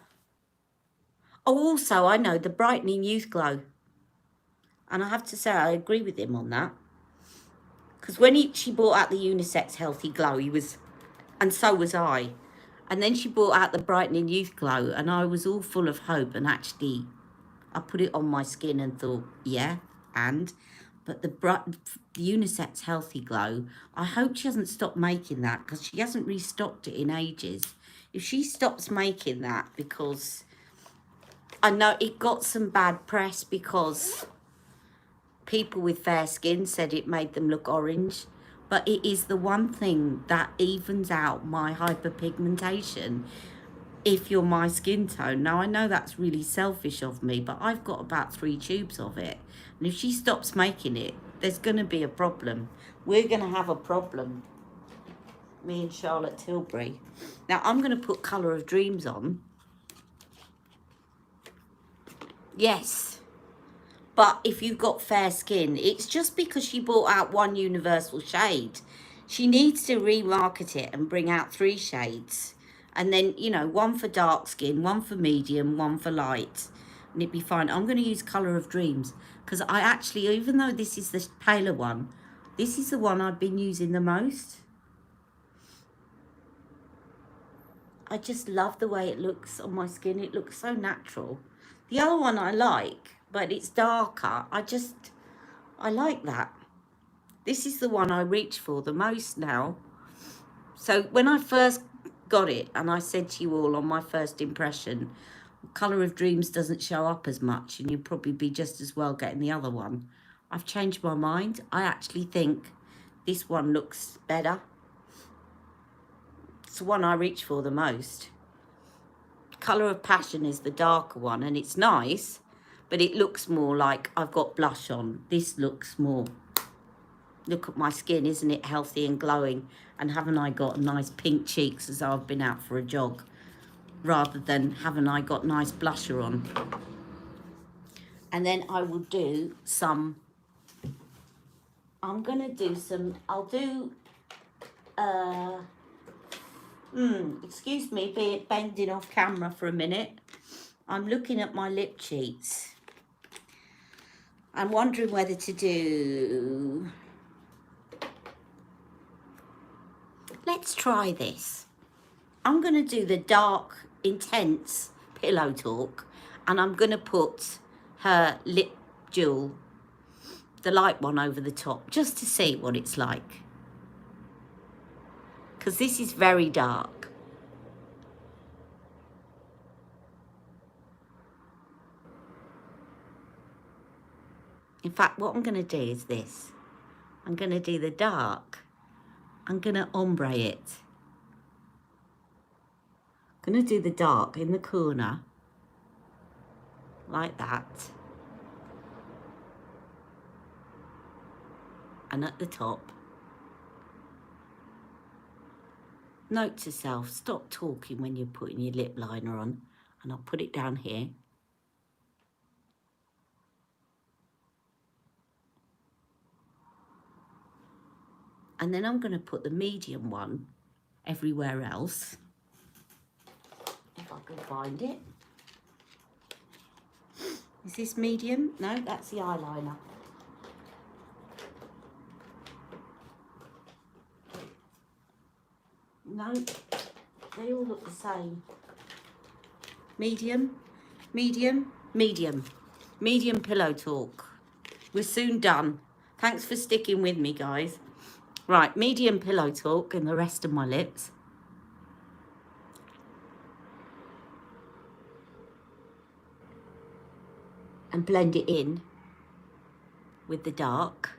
Oh, also, I know the Brightening Youth Glow. And I have to say, I agree with him on that. Because when she brought out the Unisex Healthy Glow, he was, and so was I. And then she brought out the Brightening Youth Glow, and I was all full of hope. And actually, I put it on my skin and thought, yeah, but the Unisex Healthy Glow, I hope she hasn't stopped making that, because she hasn't restocked it in ages. If she stops making that, because I know it got some bad press because people with fair skin said it made them look orange, but it is the one thing that evens out my hyperpigmentation if you're my skin tone. Now, I know that's really selfish of me, but I've got about 3 tubes of it. And if she stops making it, there's going to be a problem. We're going to have a problem, me and Charlotte Tilbury. Now, I'm going to put Colour of Dreams on. Yes. But if you've got fair skin, it's just because she brought out one universal shade. She needs to remarket it and bring out 3 shades. And then, you know, one for dark skin, one for medium, one for light. And it'd be fine. I'm going to use Colour of Dreams. Because I actually, even though this is the paler one, this is the one I've been using the most. I just love the way it looks on my skin. It looks so natural. The other one I like, but it's darker. I like that. This is the one I reach for the most now. So when I first got it, and I said to you all on my first impression, Colour of Dreams doesn't show up as much, and you'd probably be just as well getting the other one. I've changed my mind. I actually think this one looks better. It's the one I reach for the most. Colour of Passion is the darker one, and it's nice, but it looks more like I've got blush on. This looks more, look at my skin, isn't it healthy and glowing? And haven't I got nice pink cheeks as I've been out for a jog? Rather than haven't I got nice blusher on? And then I will do some, I'm going to do some, I'll do, excuse me, bending off camera for a minute. I'm looking at my lip cheats. I'm wondering whether to do, let's try this. I'm going to do the dark, intense Pillow Talk, and I'm going to put her lip jewel, the light one, over the top, just to see what it's like. Because this is very dark. In fact, what I'm going to do is this. I'm going to do the dark. I'm going to ombre it. I'm going to do the dark in the corner. Like that. And at the top. Note to self, stop talking when you're putting your lip liner on. And I'll put it down here. And then I'm going to put the medium one everywhere else. If I can find it. Is this medium? No, that's the eyeliner. No, they all look the same. Medium, medium, medium. Medium Pillow Talk. We're soon done. Thanks for sticking with me, guys. Right, medium Pillow Talk and the rest of my lips. And blend it in with the dark.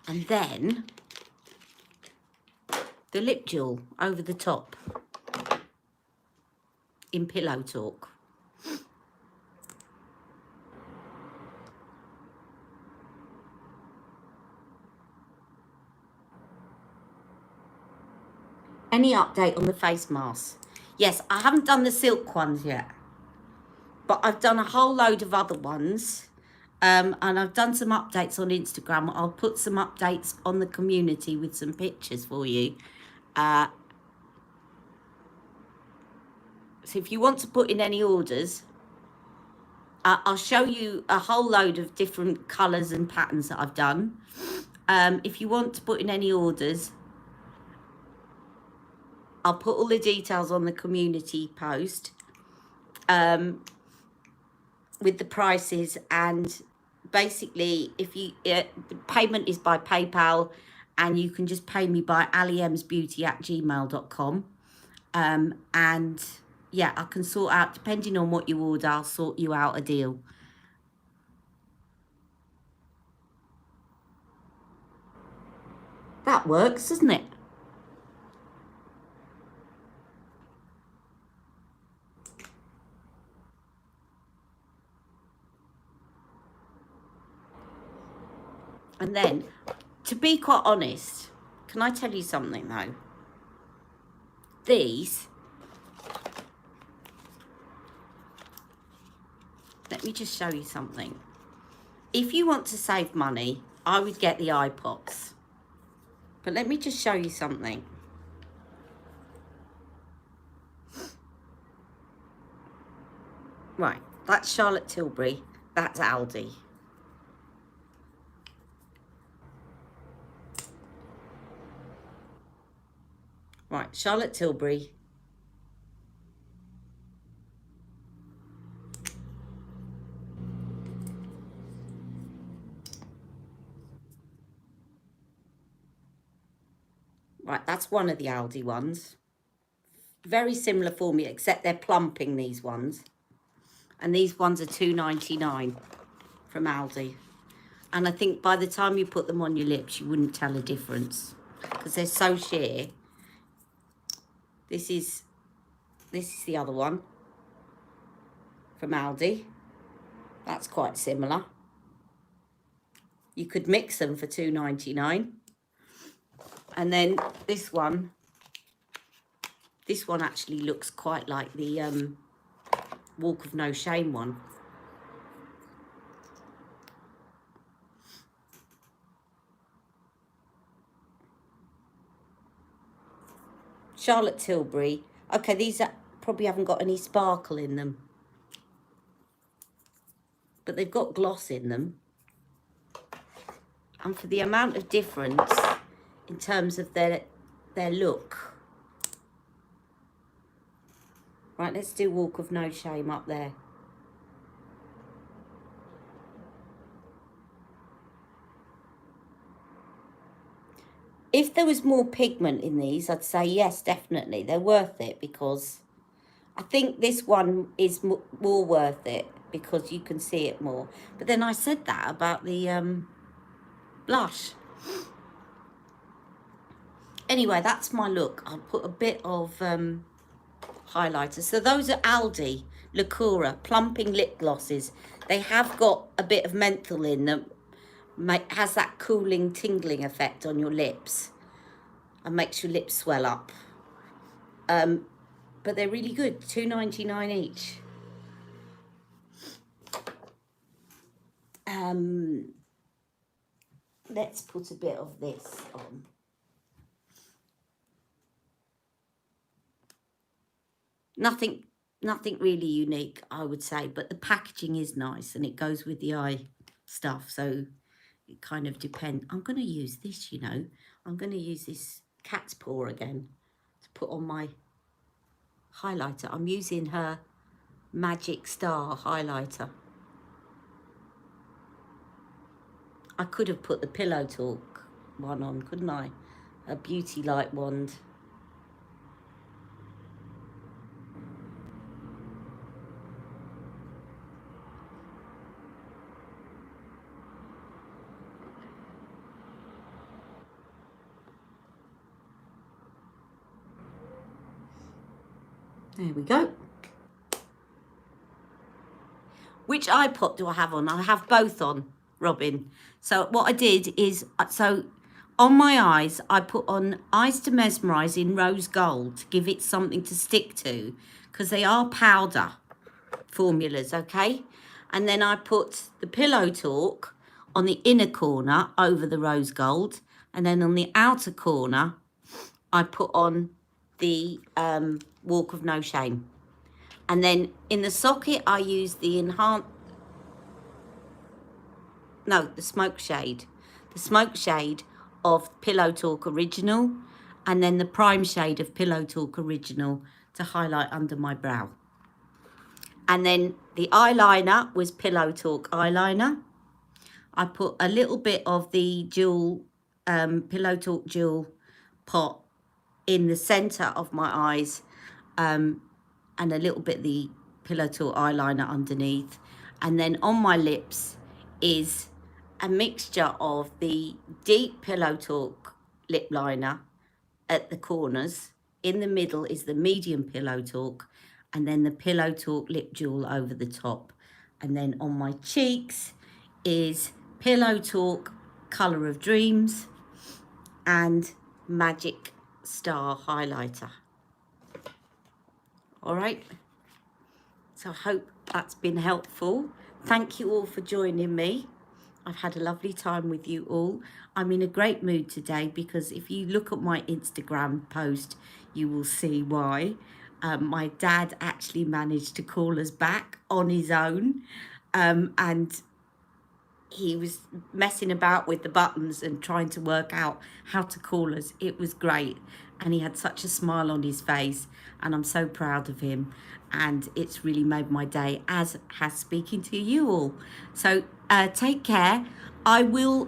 And then the lip jewel over the top in Pillow Talk. Any update on the face masks? Yes, I haven't done the silk ones yet, but I've done a whole load of other ones. And I've done some updates on Instagram. I'll put some updates on the community with some pictures for you. So if you want to put in any orders, I'll show you a whole load of different colours and patterns that I've done. If you want to put in any orders, I'll put all the details on the community post with the prices. And basically, if you the payment is by PayPal, and you can just pay me by aliemsbeauty@gmail.com. And yeah, I can sort out, depending on what you order, I'll sort you out a deal. That works, doesn't it? And then, to be quite honest, can I tell you something though? These, let me just show you something. If you want to save money, I would get the eye pops. But let me just show you something. Right, that's Charlotte Tilbury, that's Aldi. Right, Charlotte Tilbury. Right, that's one of the Aldi ones. Very similar formula, except they're plumping, these ones. And these ones are $2.99 from Aldi. And I think by the time you put them on your lips, you wouldn't tell a difference, because they're so sheer. This is the other one from Aldi. That's quite similar. You could mix them for $2.99. And then this one actually looks quite like the Walk of No Shame one. Charlotte Tilbury. Okay, these probably haven't got any sparkle in them, but they've got gloss in them. And for the amount of difference in terms of their look. Right, let's do Walk of No Shame up there. If there was more pigment in these, I'd say yes, definitely. They're worth it, because I think this one is more worth it because you can see it more. But then I said that about the blush. Anyway, that's my look. I'll put a bit of highlighter. So those are Aldi Lacura plumping lip glosses. They have got a bit of menthol in them. Has that cooling, tingling effect on your lips and makes your lips swell up. But they're really good. $2.99 each. Let's put a bit of this on. Nothing really unique, I would say, but the packaging is nice and it goes with the eye stuff, so it kind of depends. I'm going to use this, you know. I'm going to use this cat's paw again to put on my highlighter. I'm using her Magic Star highlighter. I could have put the Pillow Talk one on, couldn't I? A Beauty Light wand. There we go. Which eye pot do I have on? I have both on, Robin. So what I did is, so On my eyes, I put on Eyes to Mesmerise in rose gold to give it something to stick to, because they are powder formulas, okay? And then I put the Pillow Talk on the inner corner over the rose gold, and then on the outer corner, I put on the Walk of No Shame. And then in the socket, I use the the smoke shade. The smoke shade of Pillow Talk Original, and then the prime shade of Pillow Talk Original to highlight under my brow. And then the eyeliner was Pillow Talk eyeliner. I put a little bit of the Jewel, Pillow Talk Jewel pot in the centre of my eyes, and a little bit of the Pillow Talk eyeliner underneath. And then on my lips is a mixture of the deep Pillow Talk lip liner at the corners. In the middle is the medium Pillow Talk, and then the Pillow Talk lip jewel over the top. And then on my cheeks is Pillow Talk Colour of Dreams and Magic Star highlighter. All right, so I hope that's been helpful. Thank you all for joining me. I've had a lovely time with you all. I'm in a great mood today because if you look at my Instagram post, you will see why. My dad actually managed to call us back on his own, and he was messing about with the buttons and trying to work out how to call us. It was great, and he had such a smile on his face, and I'm so proud of him, and it's really made my day, as has speaking to you all. So take care. I will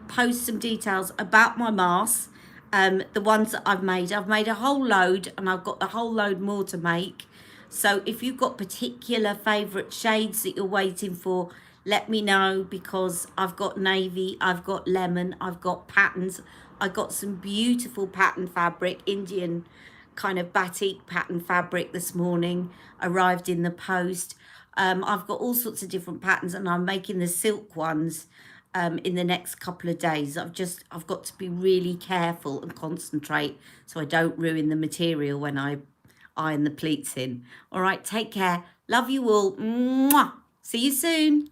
post some details about my masks, the ones that I've made a whole load, and I've got a whole load more to make. So if you've got particular favorite shades that you're waiting for, let me know, because I've got navy, I've got lemon, I've got patterns. I got some beautiful pattern fabric, Indian kind of batik pattern fabric this morning, arrived in the post. I've got all sorts of different patterns, and I'm making the silk ones in the next couple of days. I've got to be really careful and concentrate so I don't ruin the material when I iron the pleats in. All right, take care. Love you all. Mwah. See you soon.